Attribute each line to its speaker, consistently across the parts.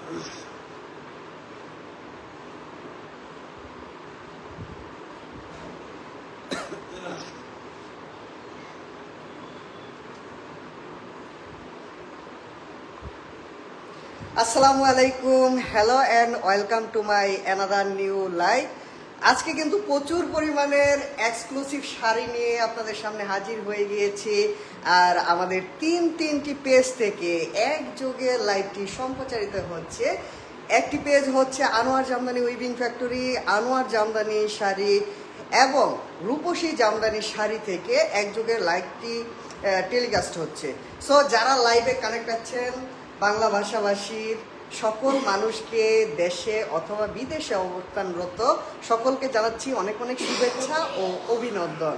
Speaker 1: আসসালামু আলাইকুম, hello and welcome to my another new live. আজকে কিন্তু প্রচুর পরিমাণের এক্সক্লুসিভ শাড়ি নিয়ে আপনাদের সামনে হাজির হয়ে গিয়েছি। আর আমাদের তিনটি পেজ থেকে একযোগে লাইভটি সম্প্রচারিত হচ্ছে। একটি পেজ হচ্ছে আনোয়ার জামদানি উইভিং ফ্যাক্টরি, আনোয়ার জামদানি শাড়ি এবং রূপসী জামদানি শাড়ি থেকে একযোগে লাইভটি টেলিকাস্ট হচ্ছে। সো যারা লাইভে কানেক্ট আছেন, বাংলা ভাষাভাষীর সকল মানুষকে, দেশে অথবা বিদেশে অবস্থানরত সকলকে জানাচ্ছি অনেক অনেক শুভেচ্ছা ও অভিনন্দন।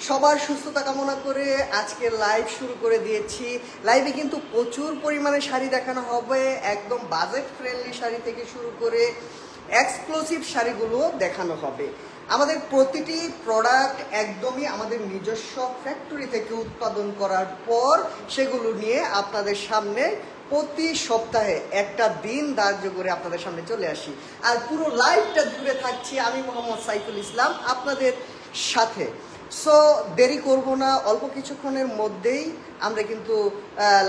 Speaker 1: সবার সুস্থতা কামনা করে আজকে লাইভ শুরু করে দিয়েছি। লাইভে কিন্তু প্রচুর পরিমাণে শাড়ি দেখানো হবে, একদম বাজেট ফ্রেন্ডলি শাড়ি থেকে শুরু করে এক্সক্লুসিভ শাড়িগুলো দেখানো হবে। আমাদের প্রতিটি প্রোডাক্ট একদমই আমাদের নিজস্ব ফ্যাক্টরি থেকে উৎপাদন করার পর সেগুলো নিয়ে আপনাদের সামনে প্রতি সপ্তাহে একটা দিন ধার্য করে আপনাদের সামনে চলে আসি। আর পুরো লাইভটা জুড়ে থাকছি আমি মোহাম্মদ সাইফুল ইসলাম আপনাদের সাথে। সো দেরি করব না, অল্প কিছুক্ষণের মধ্যেই আমরা কিন্তু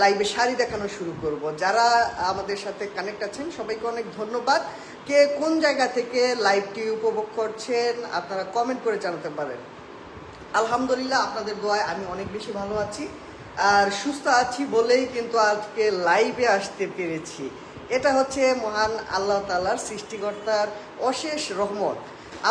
Speaker 1: লাইভে শাড়ি দেখানো শুরু করব। যারা আমাদের সাথে কানেক্ট আছেন সবাইকে অনেক ধন্যবাদ। কে কোন জায়গা থেকে লাইভটি উপভোগ করছেন আপনারা কমেন্ট করে জানাতে পারেন। আলহামদুলিল্লাহ, আপনাদের দোয়ায় আমি অনেক বেশি ভালো আছি আর সুস্থ আছি বলেই কিন্তু আজকে লাইভে আসতে পেরেছি। এটা হচ্ছে মহান আল্লাহ তাআলার সৃষ্টিকর্তার অশেষ রহমত।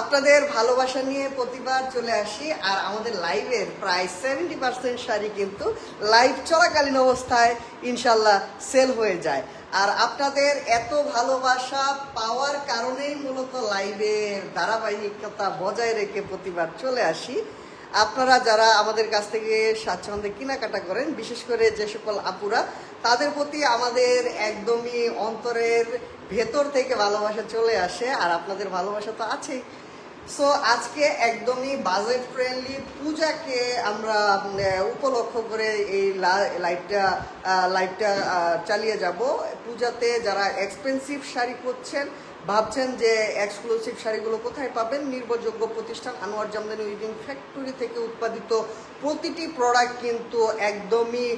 Speaker 1: আপনাদের ভালোবাসা নিয়ে প্রতিবার চলে আসি আর আমাদের লাইভের প্রায় 70% শাড়ি কিন্তু লাইভ চলাকালীন অবস্থায় ইনশাল্লাহ সেল হয়ে যায়। আর আপনাদের এত ভালোবাসা পাওয়ার কারণেই মূলত লাইভের ধারাবাহিকতা বজায় রেখে প্রতিবার চলে আসি। আপনারা যারা আমাদের কাছ থেকে স্বাচ্ছন্দ্যে কেনাকাটা করেন, বিশেষ করে যে সকল আপুরা, তাদের প্রতি আমাদের একদমই অন্তরের ভেতর থেকে ভালোবাসা চলে আসে আর আপনাদের ভালোবাসা তো আছেই। সো আজকে একদমই বাজেট ফ্রেন্ডলি পূজাকে আমরা উপলক্ষ করে এই লাইভটা চালিয়ে যাব। পূজাতে যারা এক্সপেন্সিভ শাড়ি করছেন, ভাবছেন যে এক্সক্লুসিভ শাড়িগুলো কোথায় পাবেন, নির্ভরযোগ্য প্রতিষ্ঠান আনোয়ার জামদানি উইভিং ফ্যাক্টরি থেকে উৎপাদিত প্রতিটি প্রোডাক্ট কিন্তু একদমই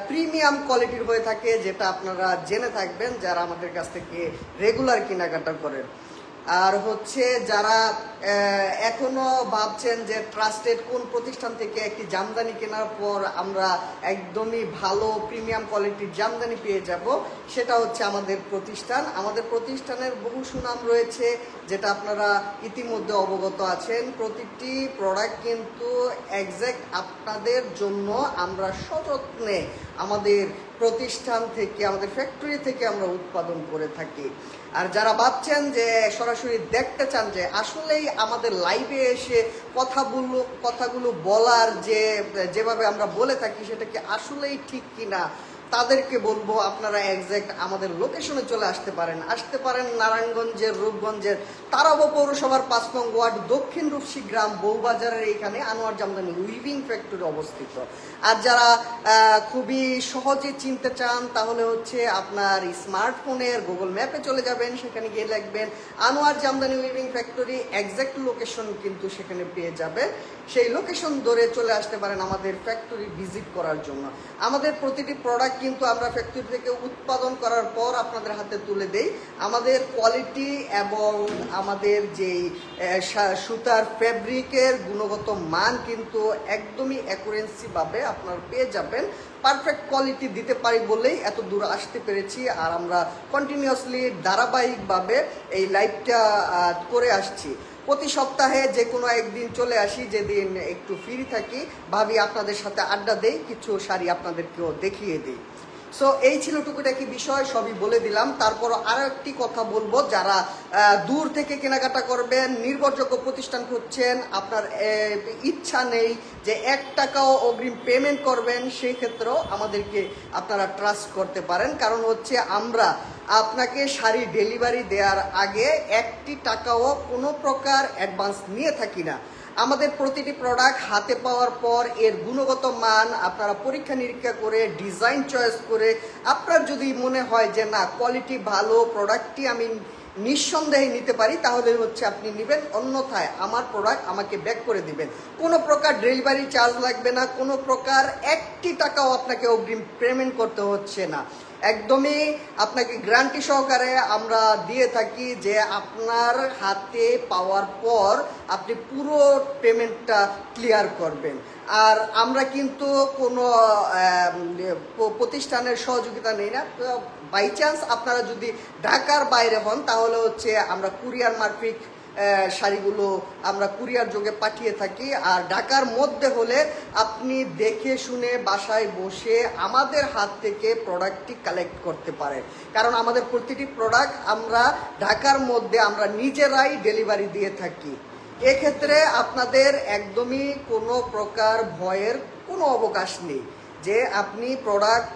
Speaker 1: প্রিমিয়াম কোয়ালিটির হয়ে থাকে, যেটা আপনারা জেনে থাকবেন যারা আমাদের কাছ থেকে রেগুলার কেনাকাটা করেন। আর হচ্ছে যারা এখনো ভাবছেন যে ট্রাস্টেড কোন প্রতিষ্ঠান থেকে একটি জামদানি কেনার পর আমরা একদমই ভালো প্রিমিয়াম কোয়ালিটির জামদানি পেয়ে যাব, সেটা হচ্ছে আমাদের প্রতিষ্ঠান। আমাদের প্রতিষ্ঠানের বহু সুনাম রয়েছে, যেটা আপনারা ইতিমধ্যে অবগত আছেন। প্রতিটি প্রোডাক্ট কিন্তু এক্স্যাক্ট আপনাদের জন্য আমরা সযত্নে আমাদের প্রতিষ্ঠান থেকে, আমাদের ফ্যাক্টরি থেকে আমরা উৎপাদন করে থাকি। আর যারা ভাবছেন যে সরাসরি দেখতে চান যে আসলেই আমাদের লাইভে এসে কথাগুলো বলার যেভাবে আমরা বলে থাকি সেটা কি আসলেই ঠিক কিনা, তাদেরকে বলবো আপনারা এক্স্যাক্ট আমাদের লোকেশনে চলে আসতে পারেন নারায়ণগঞ্জের, রূপগঞ্জের তারাব পৌরসভার 5 নং ওয়ার্ড দক্ষিণ রূপসী গ্রাম বউবাজারের এখানে আনোয়ার জামদানি উইভিং ফ্যাক্টরি অবস্থিত। আর যারা খুবই সহজে চিনতে চান তাহলে হচ্ছে আপনার স্মার্টফোনের গুগল ম্যাপে চলে যাবেন, সেখানে গিয়ে লিখবেন Anwar Jamdani weaving factory, exact location কিন্তু সেখানে পেয়ে যাবে। সেই লোকেশন ধরে চলে আসতে পারেন আমাদের ফ্যাক্টরি ভিজিট করার জন্য। আমাদের প্রতিটি প্রোডাক্ট কিন্তু আমরা ফ্যাক্টরি থেকে উৎপাদন করার পর আপনাদের হাতে তুলে দেই। আমাদের কোয়ালিটি এবং আমাদের যেই সুতার ফেব্রিকের গুণগত মান কিন্তু একদমই অ্যাকুরেন্সিভাবে আপনারা পেয়ে যাবেন। পারফেক্ট কোয়ালিটি দিতে পারি বলেই এত দূর আসতে পেরেছি। আর আমরা কন্টিনিউয়াসলি ধারাবাহিকভাবে এই লাইভটা করে আসছি। প্রতি সপ্তাহে যে কোনো একদিন চলে আসি, যেদিন একটু ফ্রি থাকি, ভাবি আপনাদের সাথে আড্ডা দেই, কিছু শাড়ি আপনাদেরকেও দেখিয়ে দিই। সো এই ছিল টুকুটাকি বিষয়, সবই বলে দিলাম। তারপর আরো একটি কথা বলবো, যারা দূর থেকে কেনাকাটা করবেন, নির্ভরযোগ্য প্রতিষ্ঠান খুঁজছেন, আপনার ইচ্ছা নেই যে 1 টাকাও অগ্রিম পেমেন্ট করবেন, সেই ক্ষেত্রেও আমাদেরকে আপনারা ট্রাস্ট করতে পারেন। কারণ হচ্ছে আমরা আপনাকে শাড়ি ডেলিভারি দেওয়ার আগে 1 টাকাও কোনো প্রকার অ্যাডভান্স নিয়ে থাকি না। আমাদের প্রতিটি প্রোডাক্ট হাতে পাওয়ার পর এর গুণগত মান আপনারা পরীক্ষা নিরীক্ষা করে ডিজাইন চয়েস করে আপনার যদি মনে হয় যে না কোয়ালিটি ভালো, প্রোডাক্টটি আমি নিঃসন্দেহে নিতে পারি, তাহলে হচ্ছে আপনি নেবেন, অন্যথায় আমার প্রোডাক্ট আমাকে ব্যাক করে দিবেন। কোনো প্রকার ডেলিভারি চার্জ লাগবে না, কোনো প্রকার 1 টাকাও আপনাকে অগ্রিম পেমেন্ট করতে হচ্ছে না। একদমই আপনাকে গ্যারান্টি সহকারে আমরা দিয়ে থাকি যে আপনার হাতে পাওয়ার পর আপনি পুরো পেমেন্টটা ক্লিয়ার করবেন। আর আমরা কিন্তু কোনো প্রতিষ্ঠানের সহযোগিতা নেই না। বাই চান্স আপনারা যদি ঢাকার বাইরে হন তাহলে হচ্ছে আমরা কুরিয়ার মারফিক শাড়িগুলো আমরা কুরিয়ার যোগে পাঠিয়ে থাকি। আর ঢাকার মধ্যে হলে আপনি দেখে শুনে বাসায় বসে আমাদের হাত থেকে প্রোডাক্টটি কালেক্ট করতে পারেন, কারণ আমাদের প্রতিটি প্রোডাক্ট আমরা ঢাকার মধ্যে আমরা নিজেরাই ডেলিভারি দিয়ে থাকি। এক্ষেত্রে আপনাদের একদমই কোনো প্রকার ভয়ের কোনো অবকাশ নেই যে আপনি প্রোডাক্ট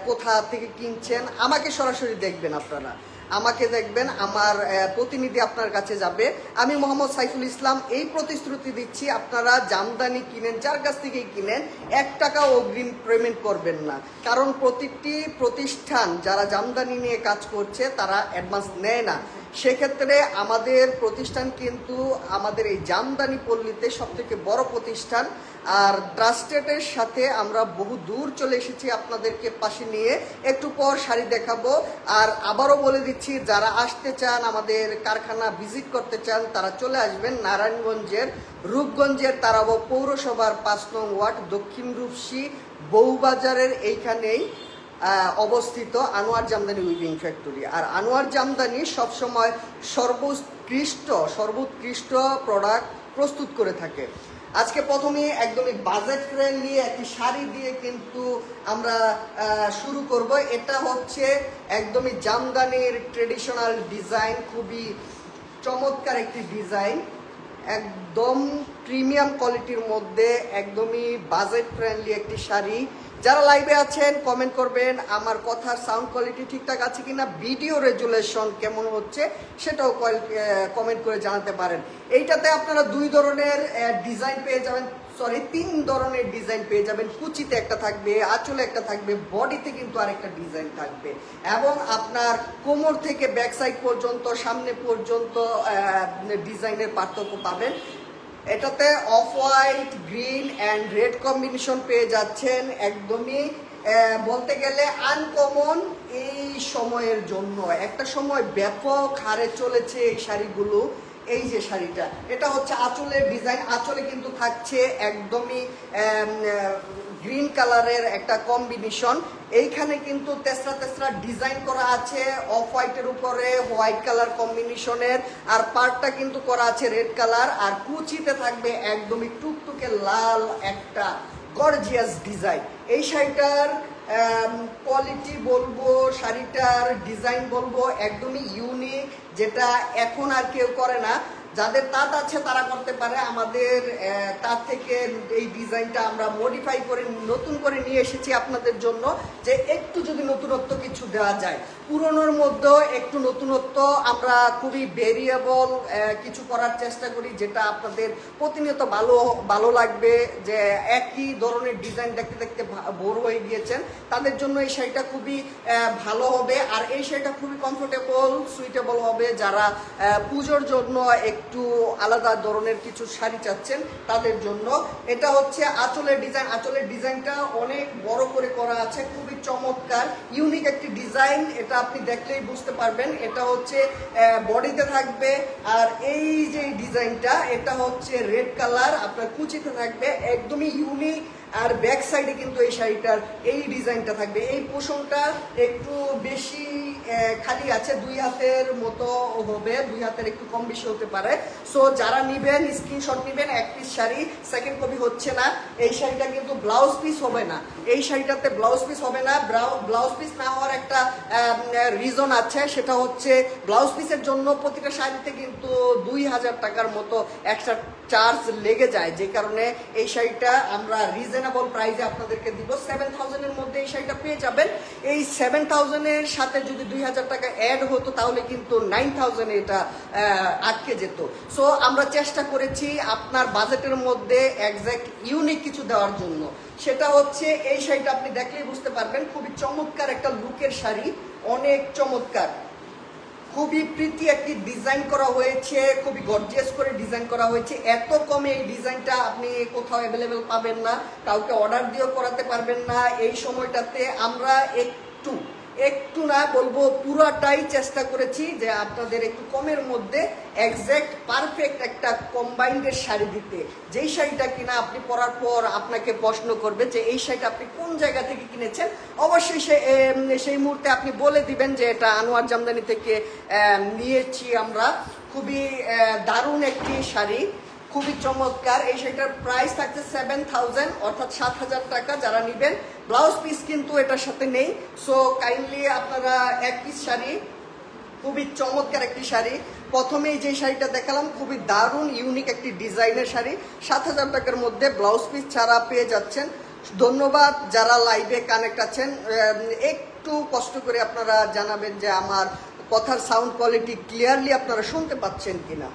Speaker 1: কোথা থেকে কিনছেন। আমাকে সরাসরি দেখবেন, আপনারা আমাকে দেখবেন, আমার প্রতিনিধি আপনার কাছে যাবে। আমি মোহাম্মদ সাইফুল ইসলাম এই প্রতিশ্রুতি দিচ্ছি, আপনারা জামদানি কিনেন, যার কাছ থেকেই কিনেন, 1 টাকাও অগ্রিম পেমেন্ট করবেন না, কারণ প্রতিটি প্রতিষ্ঠান যারা জামদানি নিয়ে কাজ করছে তারা অ্যাডভান্স নেয় না। সেক্ষেত্রে আমাদের প্রতিষ্ঠান কিন্তু আমাদের এই জামদানি পল্লীতে সবথেকে বড় প্রতিষ্ঠান, আর ট্রাস্টেডের সাথে আমরা বহু দূর চলে এসেছি আপনাদেরকে পাশে নিয়ে। একটু পর শাড়ি দেখাবো। আর আবারও বলে দিচ্ছি, যারা আসতে চান আমাদের কারখানা ভিজিট করতে চান তারা চলে আসবেন নারায়ণগঞ্জের রূপগঞ্জের তারাব পৌরসভার 5 নং ওয়ার্ড দক্ষিণ রূপসী বউবাজারের এইখানেই অবস্থিত আনোয়ার জামদানি উইভিং ফ্যাক্টরি। আর আনোয়ার জামদানি সবসময় সর্বোৎকৃষ্ট প্রোডাক্ট প্রস্তুত করে থাকে। আজকে প্রথমে একদমই বাজেট ফ্রেন্ডলি একটি শাড়ি দিয়ে কিন্তু আমরা শুরু করব। এটা হচ্ছে একদমই জামদানির ট্রেডিশনাল ডিজাইন, খুবই চমৎকার একটি ডিজাইন, একদম প্রিমিয়াম কোয়ালিটির মধ্যে একদমই বাজেট ফ্রেন্ডলি একটি শাড়ি। যারা লাইভে আছেন কমেন্ট করবেন আমার কথার সাউন্ড কোয়ালিটি ঠিকঠাক আছে কিনা, ভিডিও রেজুলেশন কেমন হচ্ছে সেটাও কমেন্ট করে জানাতে পারেন। এইটাতে আপনারা 2 ধরনের ডিজাইন পেয়ে যাবেন, 3 ধরনের ডিজাইন পেয়ে যাবেন। কুচিতে একটা থাকবে, আঁচলে একটা থাকবে, বডিতে কিন্তু আরেকটা ডিজাইন থাকবে, এবং আপনার কোমর থেকে ব্যাক সাইড পর্যন্ত সামনে পর্যন্ত ডিজাইনের পার্থক্য পাবেন। এটাতে off white, green and red combination পেয়ে যাচ্ছেন, একদমই বলতে গেলে আনকমন এই সময়ের জন্য। একটা সময় ব্যাপক হারে চলেছে এই শাড়িগুলো। এই যে শাড়িটা, এটা হচ্ছে আঁচলের ডিজাইন, আঁচলে কিন্তু থাকছে একদমই গ্রিন কালারের একটা কম্বিনেশন। এইখানে কিন্তু তেসরা ডিজাইন করা আছে অফ হোয়াইটের উপরে হোয়াইট কালার কম্বিনেশনের, আর পার্টটা কিন্তু করা আছে রেড কালার। আর কুচিতে থাকবে একদমই টুকটুকে লাল একটা গর্জিয়াস ডিজাইন। এই শাড়িটার কোয়ালিটি বলবো, শাড়িটার ডিজাইন বলবো একদমই ইউনিক, যেটা এখন আর কেউ করে না। যাদের তাঁত আছে তারা করতে পারে, আমাদের তাঁত থেকে এই ডিজাইনটা আমরা মডিফাই করে নতুন করে নিয়ে এসেছি আপনাদের জন্য, যে একটু যদি নতুনত্ব কিছু দেওয়া যায়। পুরনোর মধ্যেও একটু নতুনত্ব আমরা খুবই ভেরিয়েবল কিছু করার চেষ্টা করি, যেটা আপনাদের প্রতিনিয়ত ভালো লাগবে। যে একই ধরনের ডিজাইন দেখতে দেখতে বোর হয়ে গিয়েছেন, তাদের জন্য এই শাড়িটা খুবই ভালো হবে। আর এই শাড়িটা খুবই কমফোর্টেবল, সুইটেবল হবে যারা পুজোর জন্য একটু আলাদা ধরনের কিছু শাড়ি চাচ্ছেন তাদের জন্য। এটা হচ্ছে আঁচলের ডিজাইন, আঁচলের ডিজাইনটা অনেক বড় করে করা আছে, খুবই চমৎকার ইউনিক একটি ডিজাইন। এটা আপনি দেখলেই বুঝতে পারবেন। এটা হচ্ছে বডিতে থাকবে, আর এই যে ডিজাইনটা এটা হচ্ছে রেড কালার, আপনার কুচিতে থাকবে, একদমই ইউনিক। আর ব্যাক সাইডে কিন্তু এই শাড়িটার এই ডিজাইনটা থাকবে। এই পোষণটা একটু বেশি খালি আছে, 2 হাতের মতো হবে, 2 হাতের একটু কম বেশি হতে পারে। সো যারা নিবেন স্ক্রিনশট নিবেন, 1 পিস শাড়ি, সেকেন্ড কপি হচ্ছে না। এই শাড়িটা কিন্তু ব্লাউজ পিস হবে না, এই শাড়িটাতে ব্লাউজ পিস হবে না। ব্লাউজ পিস না হওয়ার একটা রিজন আছে, সেটা হচ্ছে ব্লাউজ পিসের জন্য প্রতিটা শাড়িতে কিন্তু 2000 টাকার মতো এক্সট্রা চার্জ লেগে যায়, যে কারণে এই শাড়িটা আমরা রিজনেবল প্রাইসে আপনাদেরকে দিব। 7000 এর মধ্যে এই শাড়িটা পেয়ে যাবেন। এই 7000 এর সাথে যদি 2000 টাকা অ্যাড হতো তাহলে কিন্তু 9000 এটা আটকে যেত। সো আমরা চেষ্টা করেছি আপনার বাজেটের মধ্যে এক্সাক্ট ইউনিক কিছু দেওয়ার জন্য। সেটা হচ্ছে এই শাড়িটা আপনি দেখলেই বুঝতে পারবেন, খুবই চমৎকার একটা লুকের শাড়ি, অনেক চমৎকার, খুবই প্রীতি একটি ডিজাইন করা হয়েছে, খুবই গর্জিয়াস করে ডিজাইন করা হয়েছে। এত কমে এই ডিজাইনটা আপনি কোথাও অ্যাভেলেবেল পাবেন না, কাউকে অর্ডার দিয়েও করাতে পারবেন না। এই সময়টাতে আমরা একটু না বলবো পুরাটাই চেষ্টা করেছি যে আপনাদের একটু কমের মধ্যে এক্সাক্ট পারফেক্ট একটা কম্বাইন্ডের শাড়ি দিতে, যেই শাড়িটা কিনা আপনি পরার পর আপনাকে প্রশ্ন করবে যে এই শাড়িটা আপনি কোন জায়গা থেকে কিনেছেন। অবশ্যই সেই মুহূর্তে আপনি বলে দিবেন যে এটা আনোয়ার জামদানি থেকে নিয়েছি আমরা। খুবই দারুণ একটি শাড়ি, খুবই চমৎকার। এই শাড়িটার প্রাইস থাকছে 7000 অর্থাৎ 7000 টাকা। যারা নেবেন ব্লাউজ পিস কিন্তু এটার সাথে নেই। সো কাইন্ডলি আপনারা এক পিস শাড়ি, খুবই চমৎকার একটি শাড়ি। প্রথমেই যে শাড়িটা দেখালাম খুবই দারুণ ইউনিক একটি ডিজাইনের শাড়ি, 7000 টাকার মধ্যে ব্লাউজ পিস ছাড়া পেয়ে যাচ্ছেন। ধন্যবাদ যারা লাইভে কানেক্ট আছেন। একটু কষ্ট করে আপনারা জানাবেন যে আমার কথার সাউন্ড কোয়ালিটি ক্লিয়ারলি আপনারা শুনতে পাচ্ছেন কিনা।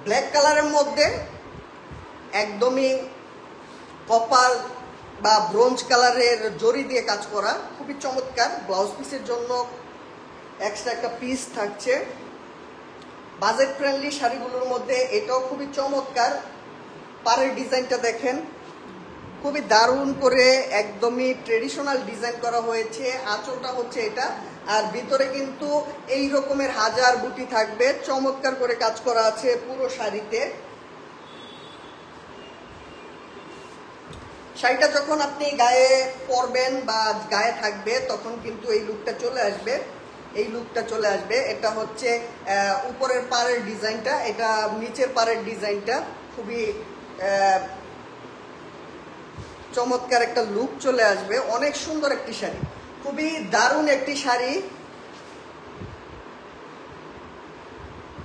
Speaker 1: ব্ল্যাক কালারের মধ্যে একদমই কপার বা ব্রোঞ্জ কালারের জরি দিয়ে কাজ করা, খুবই চমৎকার। ব্লাউজ পিসের জন্য এক্সট্রা একটা পিস থাকছে। বাজেট ফ্রেন্ডলি শাড়িগুলোর মধ্যে এটাও খুবই চমৎকার। পাড়ের ডিজাইনটা দেখেন, খুবই দারুণ করে একদমই ট্রেডিশনাল ডিজাইন করা হয়েছে। আঁচলটা হচ্ছে এটা, আর ভিতরে কিন্তু এই রকমের হাজার বুটি থাকবে, চমৎকার করে কাজ করা আছে পুরো শাড়িতে। শাড়িটা যখন আপনি গায়ে পরবেন বা গায়ে থাকবে তখন কিন্তু এই লুকটা চলে আসবে। এটা হচ্ছে উপরের পাড়ের ডিজাইনটা, এটা নিচের পাড়ের ডিজাইনটা, খুবই চমৎকার একটা লুক চলে আসবে। অনেক সুন্দর একটি শাড়ি, খুবই দারুণ একটি শাড়ি,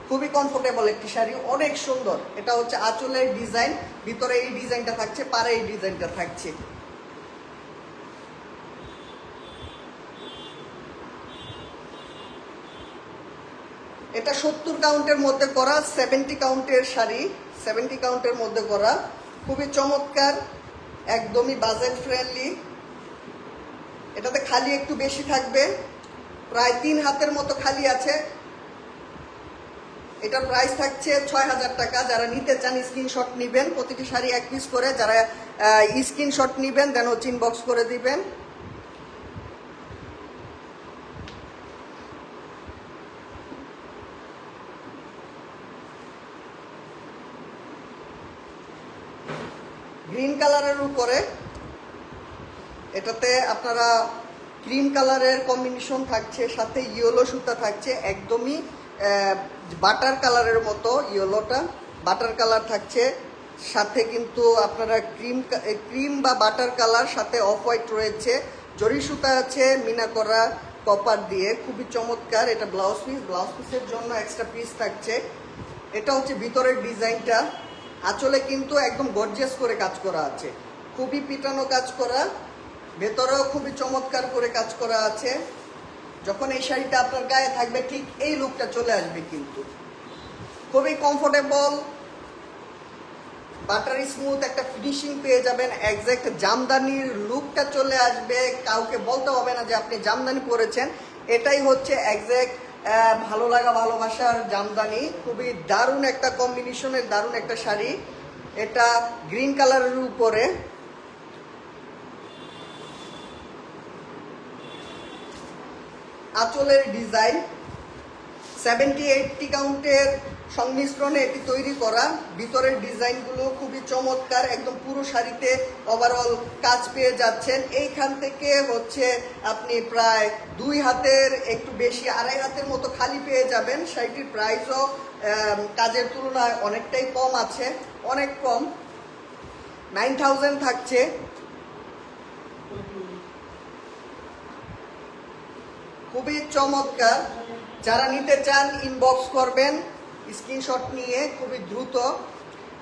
Speaker 1: খুবই কমফোর্টেবল একটি শাড়ি, অনেক সুন্দর। এটা হচ্ছে আঁচলের ডিজাইন, ভিতরে এই ডিজাইনটা থাকছে, পাড়ে এই ডিজাইনটা থাকছে। এটা 70 কাউন্টের মধ্যে করা, 70 কাউন্টের শাড়ি, 70 কাউন্টের মধ্যে করা, খুবই চমৎকার, একদমই বাজেট ফ্রেন্ডলি। এটাতে খালি একটু বেশি থাকবে, প্রায় 3 হাতের মতো খালি আছে। এটার প্রাইস থাকছে 6000 টাকা। যারা নিতে চান স্ক্রিনশট নেবেন, প্রতিটি শাড়ি এক পিস করে। যারা স্ক্রিনশট নেবেন দেন হচ্ছে ইনবক্স করে দিবেন। গ্রিন কালারের উপরে, এটাতে আপনারা ক্রিম কালারের কম্বিনেশন থাকছে, সাথে ইয়েলো সুতা থাকছে, একদমই বাটার কালারের মতো। ইয়েলোটা বাটার কালার থাকছে, সাথে কিন্তু আপনারা ক্রিম বা বাটার কালার, সাথে অফ হোয়াইট রয়েছে, জরি সুতা আছে মিনা করা কপার দিয়ে, খুবই চমৎকার। এটা ব্লাউজ পিসের জন্য এক্সট্রা পিস থাকছে। এটা হচ্ছে ভিতরের ডিজাইনটা, আঁচলে কিন্তু একদম গর্জিয়াস করে কাজ করা আছে, খুবই পিটানো কাজ করা, ভেতরেও খুবই চমৎকার করে কাজ করা আছে। যখন এই শাড়িটা আপনার গায়ে থাকবে ঠিক এই লুকটা চলে আসবে, কিন্তু খুবই কমফোর্টেবল, বাটার স্মুথ একটা ফিনিশিং পেয়ে যাবেন। এক্সাক্ট জামদানির লুকটা চলে আসবে, কাউকে বলতে হবে না যে আপনি জামদানি পরেছেন। এটাই হচ্ছে এক্সাক্ট ভালো লাগা ভালোবাসার জামদানি। খুবই দারুণ একটা কম্বিনেশনের দারুণ একটা শাড়ি। এটা গ্রিন কালারের উপরে, আঁচলের ডিজাইন 70-80 কাউন্টের সংমিশ্রণে এটি তৈরি করা। ভিতরের ডিজাইনগুলো খুবই চমৎকার, একদম পুরো শাড়িতে ওভারঅল কাজ পেয়ে যাচ্ছেন। এইখান থেকে হচ্ছে আপনি প্রায় 2 হাতের একটু বেশি, 2.5 হাতের মতো খালি পেয়ে যাবেন। শাড়িটির প্রাইসও কাজের তুলনায় অনেকটাই কম আছে, অনেক কম, 9000 থাকছে। খুবই চমৎকার। যারা নিতে চান ইনবক্স করবেন স্ক্রিনশট নিয়ে খুবই দ্রুত,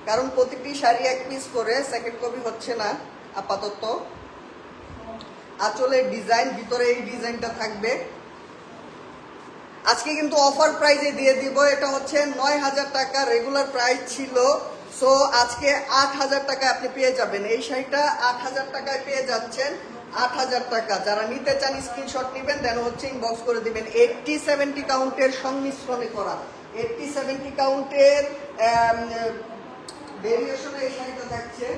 Speaker 1: কারণ প্রতিটি শাড়ি 1 পিস করে, সেকেন্ড কপি হচ্ছে না আপাতত। আঁচলের ডিজাইন, ভিতরে এই ডিজাইনটা থাকবে। আজকে কিন্তু অফার প্রাইজে দিয়ে দিব। এটা হচ্ছে 9000 টাকা, রেগুলার প্রাইস ছিল। সো আজকে 8000 টাকায় আপনি পেয়ে যাবেন। এই শাড়িটা 8000 টাকায় পেয়ে যাচ্ছেন, 8000 টাকা। যারা নিতে চান স্ক্রিনশট নেবেন, দেন হচ্ছে ইনবক্স করে দিবেন। 80-70 কাউন্টের সংমিশ্রণে করা, 80-70 কাউন্টের ভেরিয়েশনে এই শাড়িটা থাকছে।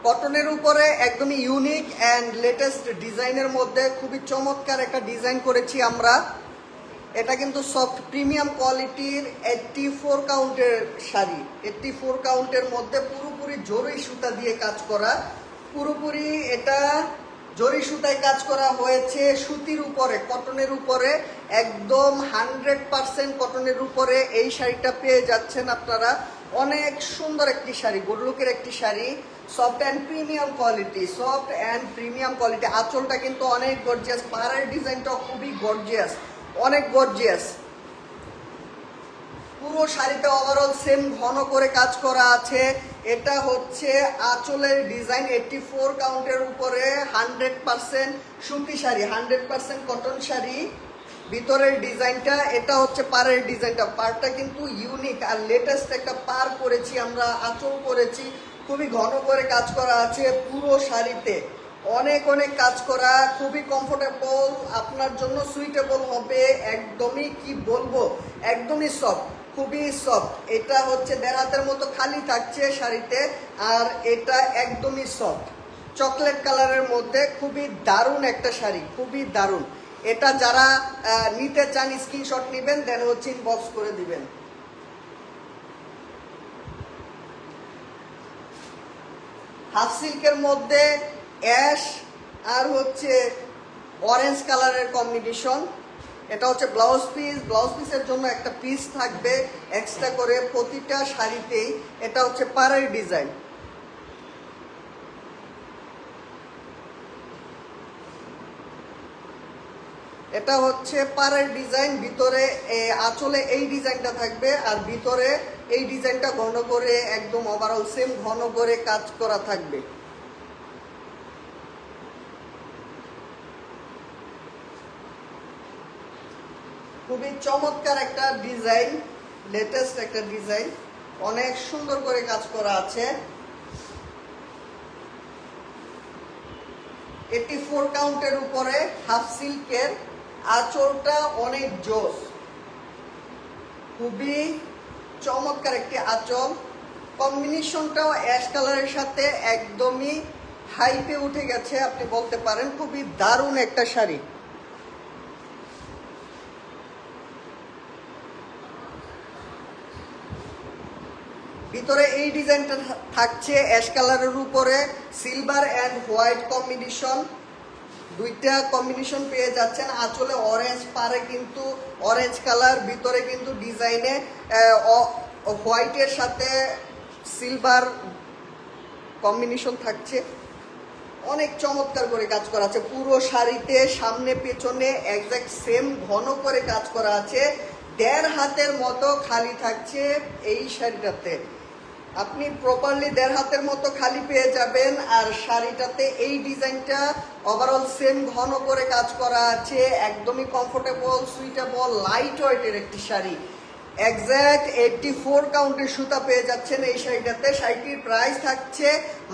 Speaker 1: কটনের উপরে একদমই ইউনিক অ্যান্ড লেটেস্ট ডিজাইনের মধ্যে খুবই চমৎকার একটা ডিজাইন করেছি আমরা। এটা কিন্তু সফট প্রিমিয়াম কোয়ালিটির 84 কাউন্টের শাড়ি। 84 কাউন্টের মধ্যে পুরোপুরি জরি সুতা দিয়ে কাজ করা, পুরোপুরি এটা জরি সুতায় কাজ করা হয়েছে। সুতির উপরে, কটনের উপরে, একদম 100% কটনের উপরে এই শাড়িটা পেয়ে যাচ্ছেন আপনারা। অনেক সুন্দর একটি শাড়ি, গুড লুকের একটি sari, soft and premium quality, soft and premium quality. আঁচলটা কিন্তু অনেক গর্জিয়াস, পাড়ের ডিজাইনটাও খুবই গর্জিয়াস, অনেক গর্জিয়াস। পুরো শাড়িতে ওভারঅল সেম ঘন করে কাজ করা আছে। এটা হচ্ছে আঁচলের ডিজাইন, 84 কাউন্টের উপরে 100% সুতি শাড়ি, 100% কটন শাড়ি। ভিতরের ডিজাইনটা, এটা হচ্ছে পাড়ের ডিজাইনটা। পাড়টা কিন্তু ইউনিক আর লেটেস্ট একটা পাড় করেছি আমরা, আঁচল করেছি, খুবই ঘন করে কাজ করা আছে পুরো শাড়িতে। অনেক অনেক কাজ করা, খুবই কমফোর্টেবল, আপনার জন্য সুইটেবল হবে। একদমই কি বলবো, একদমই সফট, খুবই সফট। এটা হচ্ছে 1.5 হাতের মতো খালি থাকছে শাড়িতে, আর এটা একদমই সফট, চকলেট কালারের মধ্যে। খুবই দারুণ একটা শাড়ি, খুবই দারুণ। এটা যারা নিতে চান স্ক্রিনশট নেবেন, দেন হচ্ছে ইনবক্স করে দিবেন। হাফ সিল্কের মধ্যে অ্যাশ আর হচ্ছে অরেঞ্জ কালারের কম্বিনেশন। এটা হচ্ছে ব্লাউজ পিস, ব্লাউজ পিসের জন্য একটা পিস থাকবে এক্সট্রা করে প্রতিটা শাড়িতেই। এটা হচ্ছে পাড়ের ডিজাইন। এটা হচ্ছে পাড়ের ডিজাইন, ভিতরে আঁচলে এই ডিজাইনটা থাকবে, আর ভিতরে এই ডিজাইনটা ঘন করে একদম ওভারঅল সেম ঘন করে কাজ করা থাকবে। খুবই চমৎকার একটা ডিজাইন, লেটেস্ট একটা ডিজাইন, অনেক সুন্দর করে কাজ করা আছে। 84 কাউন্টের উপরে হাফ সিল্কের, আঁচলটা অনেক জোস, খুবই চমৎকার একটি আঁচল। কম্বিনেশনটাও অ্যাশ কালারের সাথে একদমই হাইপে উঠে গেছে আপনি বলতে পারেন। খুবই দারুণ একটা শাড়ি। ভিতরে এই ডিজাইনটা থাকছে অ্যাশ কালারের উপরে সিলভার অ্যান্ড হোয়াইট কম্বিনেশন, দুইটা কম্বিনেশন পেয়ে যাচ্ছেন। আঁচলে অরেঞ্জ, পারে কিন্তু অরেঞ্জ কালার, ভিতরে কিন্তু ডিজাইনে হোয়াইটের সাথে সিলভার কম্বিনেশন থাকছে। অনেক চমৎকার করে কাজ করা আছে পুরো শাড়িতে, সামনে পেছনে একজ্যাক্ট সেম ঘন করে কাজ করা আছে। 1.5 হাতের মতো খালি থাকছে এই শাড়িটাতে, আপনি প্রপারলি 1.5 হাতের মতো খালি পেয়ে যাবেন। আর শাড়িটাতে এই ডিজাইনটা ওভারঅল সেম ঘন করে কাজ করা আছে, একদমই কমফোর্টেবল, সুইটেবল, লাইট ওয়েটের একটি শাড়ি। এক্স্যাক্ট 84 কাউন্টের সুতা পেয়ে যাচ্ছেন এই শাড়িটাতে। শাড়িটির প্রাইস থাকছে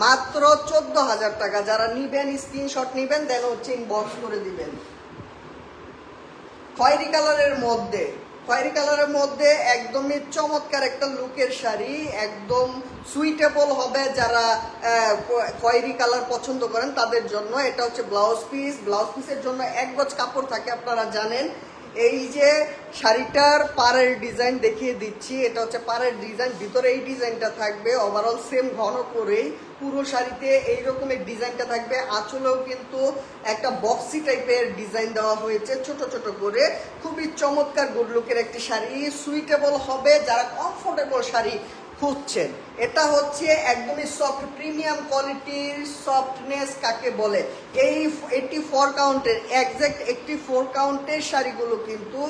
Speaker 1: মাত্র 14,000 টাকা। যারা নিবেন স্ক্রিনশট নিবেন, দেন হচ্ছে ইনবক্স করে দিবেন। খয়েরি কালারের মধ্যে খয়েরি কালারের মধ্যে একদমই চমৎকার একটা লুকের শাড়ি, একদম সুইটেবল হবে যারা খয়েরি কালার পছন্দ করেন তাদের জন্য। এটা হচ্ছে ব্লাউজ পিস। ব্লাউজ পিসের জন্য এক গজ কাপড় থাকে, আপনারা জানেন। এই যে শাড়িটার পাড়ের ডিজাইন দেখিয়ে দিচ্ছি, এটা হচ্ছে পাড়ের ডিজাইন, ভিতরে এই ডিজাইনটা থাকবে। ওভারঅল সেম ঘন করেই পুরো শাড়িতে এই রকমের ডিজাইনটা থাকবে। আঁচলেও কিন্তু একটা বক্সি টাইপের ডিজাইন দেওয়া হয়েছে ছোট ছোট করে। খুবই চমৎকার গুড লুকের একটি শাড়ি, সুইটেবল হবে যারা কমফোর্টেবল শাড়ি খুঁজছেন। এটা হচ্ছে একদমই সফট প্রিমিয়াম কোয়ালিটির, সফটনেস কাকে বলে। এই 84 কাউন্টের একজ্যাক্ট 84 কাউন্টের শাড়িগুলো কিন্তু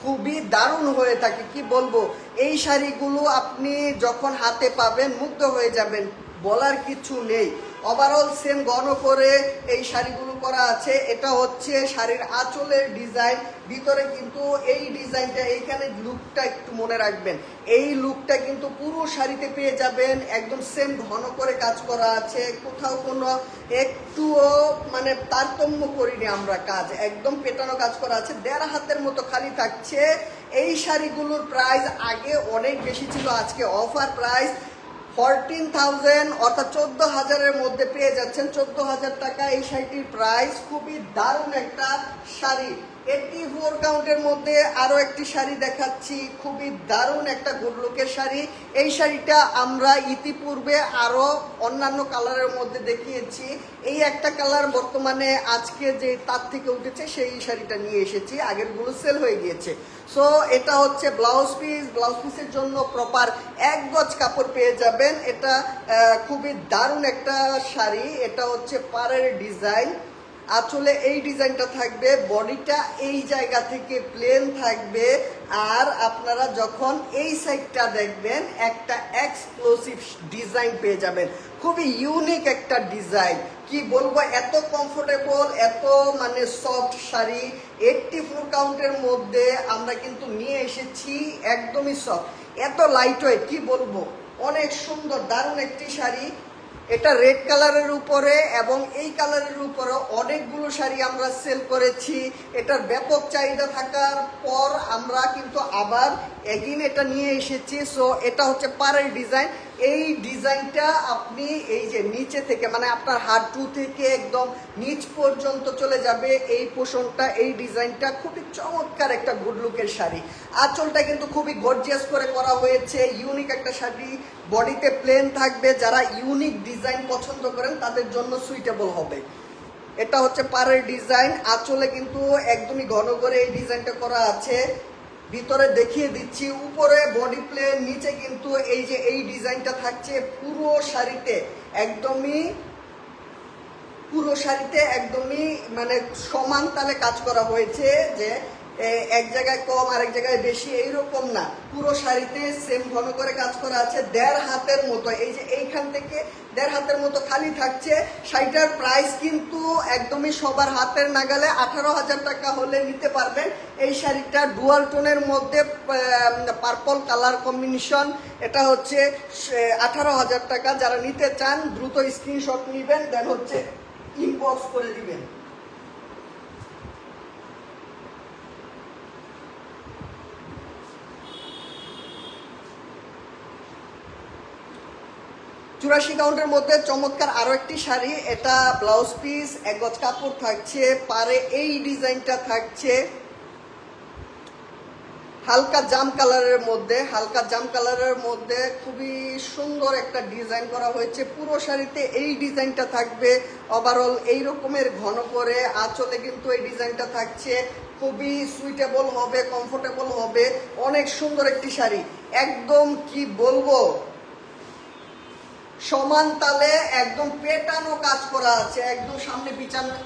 Speaker 1: খুবই দারুণ হয়ে থাকে। কি বলবো, এই শাড়িগুলো আপনি যখন হাতে পাবেন মুগ্ধ হয়ে যাবেন, বলার কিছু নেই। ওভারঅল সেম ঘন করে এই শাড়িগুলো করা আছে। এটা হচ্ছে শাড়ির আঁচলের ডিজাইন, ভিতরে কিন্তু এই ডিজাইনটা, এইখানে লুকটা একটু মনে রাখবেন, এই লুকটা কিন্তু পুরো শাড়িতে পেয়ে যাবেন। একদম সেম ঘন করে কাজ করা আছে, কোথাও কোনো একটুও মানে তারতম্য করিনি আমরা কাজ, একদম পেটানো কাজ করা আছে। 1.5 হাতের মতো খালি থাকছে। এই শাড়িগুলোর প্রাইস আগে অনেক বেশি ছিল, আজকে অফার প্রাইস 14,000 অর্থাৎ 14,000-এর মধ্যে পেয়ে যাচ্ছেন। 14,000 টাকা এই শাড়িটির প্রাইস। খুবই দারুণ একটা শাড়ি। 84 কাউন্টের মধ্যে আরো একটি শাড়ি দেখাচ্ছি, খুবই দারুণ একটা গুড লুকের শাড়ি। এই শাড়িটা আমরা ইতিপূর্বে আরো অন্যান্য কালারের মধ্যে দেখিয়েছি। এই একটা কালার বর্তমানে আজকে যে তার থেকে উঠেছে সেই শাড়িটা নিয়ে এসেছি, আগেরগুলো সেল হয়ে গিয়েছে। সো এটা হচ্ছে ব্লাউজ পিস। ব্লাউজ পিসের জন্য প্রপার এক গজ কাপড় পেয়ে যাবেন। এটা খুবই দারুণ একটা শাড়ি। এটা হচ্ছে পাড়ের ডিজাইন, আঁচলে এই ডিজাইনটা থাকবে, বডিটা এই জায়গা থেকে প্লেন থাকবে। আর আপনারা যখন এই সাইডটা দেখবেন একটা এক্সক্লুসিভ ডিজাইন পেয়ে যাবেন, খুবই ইউনিক একটা ডিজাইন। কি বলবো, এত কমফোর্টেবল, এত মানে সফট শাড়ি 84 কাউন্টের মধ্যে আমরা কিন্তু নিয়ে এসেছি, একদমই সফট, এত লাইট ওয়েট। কি বলবো, অনেক সুন্দর দারুণ একটি শাড়ি। এটা রেড কালারের উপরে এবং এই কালারের উপরে অনেকগুলো শাড়ি আমরা সেল করেছি। এটার ব্যাপক চাহিদা থাকার পর আমরা কিন্তু আবার এগিন এটা নিয়ে এসেছি। সো এটা হচ্ছে পাড়ের ডিজাইন। এই ডিজাইনটা আপনি এই যে নিচে থেকে মানে আপনার হাঁটু থেকে একদম নিচ পর্যন্ত চলে যাবে এই পোষণটা, এই ডিজাইনটা খুবই চমৎকার একটা গুড লুকের শাড়ি। আঁচলটা কিন্তু খুবই গর্জিয়াস করে করা হয়েছে, ইউনিক একটা শাড়ি। বডিতে প্লেন থাকবে, যারা ইউনিক ডিজাইন পছন্দ করেন তাদের জন্য সুইটেবল হবে। এটা হচ্ছে পাড়ের ডিজাইন, আঁচলে কিন্তু একদমই ঘন করে এই ডিজাইনটা করা আছে। ভিতরে দেখিয়ে দিচ্ছি, উপরে বডি প্লেন, নিচে কিন্তু এই যে এই ডিজাইনটা থাকছে পুরো শাড়িতে। পুরো শাড়িতে একদমই মানে সমান তালে কাজ করা হয়েছে, যে এক জায়গায় কম আরেক জায়গায় বেশি এইরকম না। পুরো শাড়িতে সেম ঘন করে কাজ করা আছে। 1.5 হাতের মতো, এই যে এইখান থেকে 1.5 হাতের মতো খালি থাকছে। শাড়িটার প্রাইস কিন্তু একদমই সবার হাতের নাগালে, 18,000 টাকা হলে নিতে পারবেন। এই শাড়িটা ডুয়াল টোনের মধ্যে পার্পল কালার কম্বিনেশন। এটা হচ্ছে 18,000 টাকা। যারা নিতে চান দ্রুত স্ক্রিনশট নেবেন, দেন হচ্ছে ইনবক্স করে দিবেন। চুরাশি কাউন্টের মধ্যে চমৎকার আরো একটি শাড়ি। এটা ব্লাউজ পিস, এক গজ কাপড় থাকছে, পারে এই ডিজাইনটা থাকছে হালকা জাম কালারের মধ্যে খুবই সুন্দর একটা ডিজাইন করা হয়েছে। পুরো শাড়িতে এই ডিজাইনটা থাকবে। ওভারঅল এই রকমের ঘন করে আঁচলে কিন্তু এই ডিজাইনটা থাকছে, খুবই সুইটেবল হবে, কমফোর্টেবল হবে, অনেক সুন্দর একটি শাড়ি। একদম কি বলবো, সমান তালে একদম পেটানো কাজ করা আছে, একদম সামনে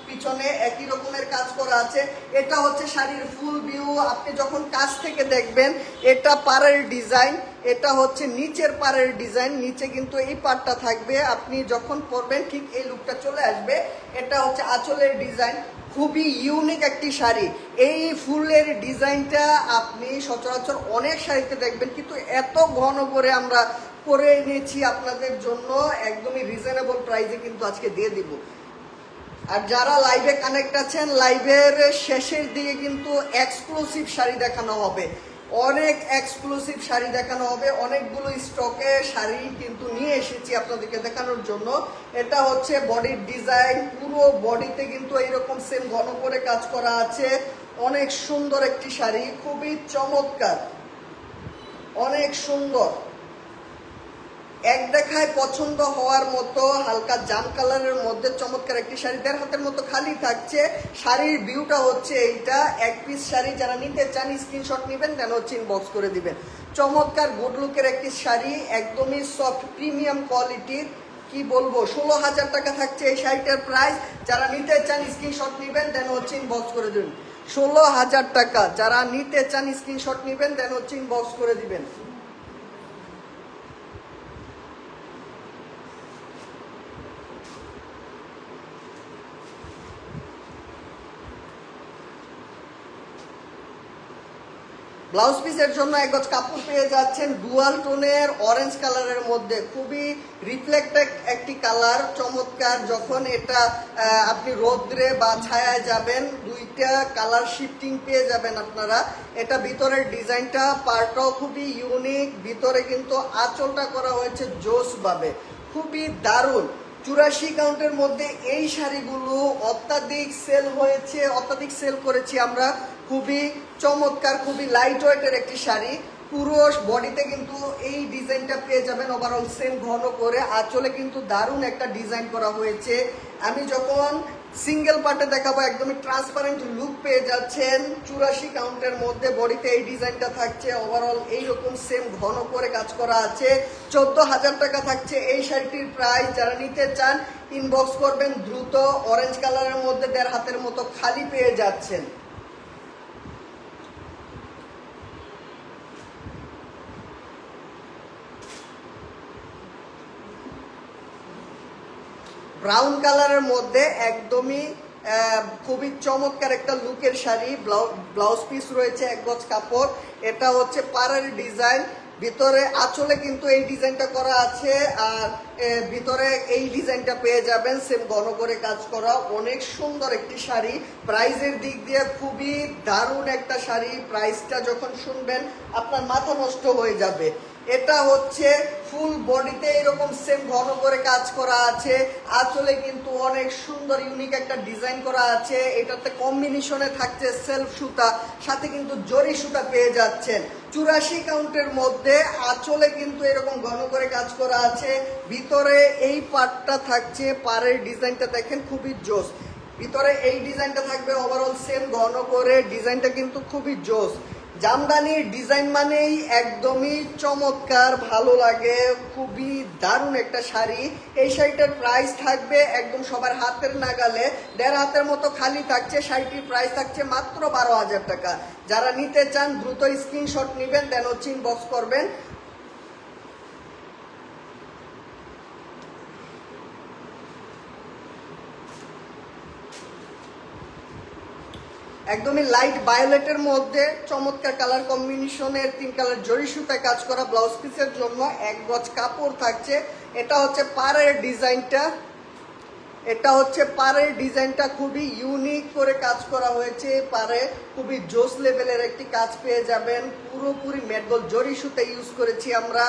Speaker 1: পিছনে একই রকমের কাজ করা আছে। এটা হচ্ছে শাড়ির ফুল ভিউ। আপনি যখন কাছ থেকে দেখবেন, এটা পাড়ের ডিজাইন, এটা হচ্ছে নিচের পাড়ের ডিজাইন। নিচে কিন্তু এই পাড়টা থাকবে, আপনি যখন পরবেন ঠিক এই লুকটা চলে আসবে। এটা হচ্ছে আঁচলের ডিজাইন, খুবই ইউনিক একটি শাড়ি। এই ফুলের ডিজাইনটা আপনি সচরাচর অনেক শাড়িতে দেখবেন, কিন্তু এত ঘন করে আমরা করে এনেছি আপনাদের জন্য, একদমই রিজনেবল প্রাইসে কিন্তু আজকে দিয়ে দিব। আর যারা লাইভে কানেক্ট আছেন, লাইভের শেষের দিকে কিন্তু এক্সক্লুসিভ শাড়ি দেখানো হবে। অনেক এক্সক্লুসিভ শাড়ি দেখানো হবে, অনেকগুলো স্টকে শাড়ি কিন্তু নিয়ে এসেছি আপনাদেরকে দেখানোর জন্য। এটা হচ্ছে বডির ডিজাইন, পুরো বডিতে কিন্তু এইরকম সেম ঘন করে কাজ করা আছে। অনেক সুন্দর একটি শাড়ি, খুবই চমৎকার, অনেক সুন্দর, এক দেখায় পছন্দ হওয়ার মতো হালকা জাম কালারের মধ্যে চমৎকার একটি শাড়ি। 1.5 হাতের মতো খালি থাকছে। শাড়ির ভিউটা হচ্ছে এইটা, এক পিস শাড়ি। যারা নিতে চান স্ক্রিনশট নেবেন, দেন হচ্ছে ইনবক্স করে দিবেন। চমৎকার গুড লুকের একটি শাড়ি, একদমই সফট প্রিমিয়াম কোয়ালিটির। কি বলবো, 16,000 টাকা থাকছে এই শাড়িটার প্রাইস। যারা নিতে চান স্ক্রিনশট নেবেন, দেন হচ্ছে ইনবক্স করে দিবেন। 16,000 টাকা। যারা নিতে চান স্ক্রিনশট নেবেন, দেন হচ্ছে ইনবক্স করে দিবেন। ব্লাউজ পিসের জন্য এক গজ কাপড় পেয়ে যাচ্ছেন ডুয়াল টোনের অরেঞ্জ কালারের মধ্যে, খুবই রিফ্লেক্টেড একটি কালার, চমৎকার। যখন এটা আপনি রোদ্রে বা ছায়ায় যাবেন, দুইটা কালার শিফটিং পেয়ে যাবেন আপনারা। এটা ভিতরের ডিজাইনটা পার্টটাও খুবই ইউনিক, ভিতরে কিন্তু আঁচলটা করা হয়েছে জোস ভাবে, খুবই দারুণ। 84 কাউন্টের মধ্যে এই শাড়িগুলো অত্যাধিক সেল হয়েছে, অত্যাধিক সেল করেছি আমরা। খুবই চমৎকার, খুবই লাইট ওয়েটের একটি শাড়ি। পুরো বডিতে কিন্তু এই ডিজাইনটা পেয়ে যাবেন, ওভারঅল সেম ঘন করে। আঁচলে কিন্তু দারুণ একটা ডিজাইন করা হয়েছে। আমি যখন সিঙ্গেল পার্টে দেখাবো, একদমই ট্রান্সপারেন্ট লুক পেয়ে যাচ্ছেন। 84 কাউন্টের মধ্যে বডিতে এই ডিজাইনটা থাকছে, ওভারঅল এইরকম সেম ঘন করে কাজ করা আছে। 14,000 টাকা থাকছে এই শাড়িটির প্রাইস। যারা নিতে চান ইনবক্স করবেন দ্রুত। অরেঞ্জ কালারের মধ্যে 1.5 হাতের মতো খালি পেয়ে যাচ্ছেন। ব্রাউন কালারের মধ্যে একদমই খুবই চমৎকার একটা লুকের শাড়ি। ব্লাউজ পিস রয়েছে এক গজ কাপড়। এটা হচ্ছে পাড়ের ডিজাইন, ভিতরে আঁচলে কিন্তু এই ডিজাইনটা করা আছে, আর ভিতরে এই ডিজাইনটা পেয়ে যাবেন সেম ঘন করে কাজ করা। অনেক সুন্দর একটি শাড়ি, প্রাইসের দিক দিয়ে খুবই দারুণ একটা শাড়ি। প্রাইসটা যখন শুনবেন আপনার মাথা নষ্ট হয়ে যাবে। এটা হচ্ছে ফুল বডিতে এরকম সেম ঘন করে কাজ করা আছে। আঁচলে কিন্তু অনেক সুন্দর ইউনিক একটা ডিজাইন করা আছে। এটাতে কম্বিনেশনে থাকছে সেলফ সুতা, সাথে কিন্তু জরি সুতা পেয়ে যাচ্ছেন। 84 কাউন্টের মধ্যে আঁচলে কিন্তু এরকম ঘন করে কাজ করা আছে। ভিতরে এই পার্টটা থাকছে, পাড়ের ডিজাইনটা দেখেন খুবই জোস। ভিতরে এই ডিজাইনটা থাকবে ওভারঅল সেম ঘন করে, ডিজাইনটা কিন্তু খুবই জোস। জামদানির ডিজাইন মানেই একদমই চমৎকার, ভালো লাগে, খুবই দারুণ একটা শাড়ি। এই শাড়িটার প্রাইস থাকবে একদম সবার হাতের নাগালে, 1.5 হাতের মতো খালি থাকছে। শাড়িটির প্রাইস থাকছে মাত্র 12,000 টাকা। যারা নিতে চান দ্রুত স্ক্রিনশট নেবেন, দেন হচ্ছে ইনবক্স করবেন। একদমই লাইট ভায়োলেটের মধ্যে চমৎকার কালার কম্বিনেশনের 3 কালার জরি সুতায় কাজ করা ব্লাউজ পিসের জন্য এক গজ কাপড় থাকছে। এটা হচ্ছে পাড়ের ডিজাইনটা, এটা হচ্ছে পাড়ের ডিজাইনটা খুবই ইউনিক করে কাজ করা হয়েছে। পাড়ে খুবই জোস লেভেলের একটি কাজ পেয়ে যাবেন। পুরোপুরি মেটগোল জরি সুতা ইউজ করেছি আমরা।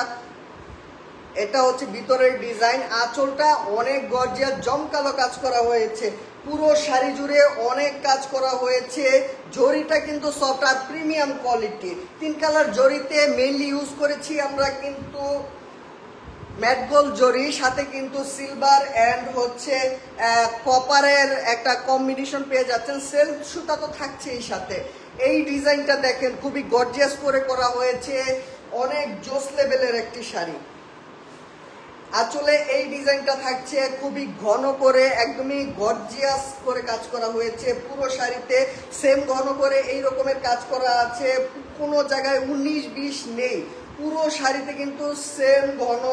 Speaker 1: এটা হচ্ছে ভিতরের ডিজাইন, আঁচলটা অনেক গর্জিয়াস জমকালো কাজ করা হয়েছে। পুরো শাড়ি জুড়ে অনেক কাজ করা হয়েছে। জরিটা কিন্তু সফট আর প্রিমিয়াম কোয়ালিটি। 3 কালার জরিতে মেইনলি ইউজ করেছি আমরা কিন্তু ম্যাট গোল্ড জরি, সাথে কিন্তু সিলভার এন্ড হচ্ছে কপারের একটা কম্বিনেশন পেয়ে যাচ্ছেন। সেলফ সুতা তো থাকছেই সাথে। এই ডিজাইনটা দেখেন খুবই গর্জিয়াস করে করা হয়েছে, অনেক জোস লেভেলের একটি শাড়ি। আসলে এই ডিজাইনটা থাকছে খুবই ঘন করে, একদমই গর্জিয়াস করে কাজ করা হয়েছে। পুরো শাড়িতে সেম ঘন করে এই রকমের কাজ করা আছে, কোনো জায়গায় 19-20 নেই। পুরো শাড়িতে কিন্তু সেম ঘন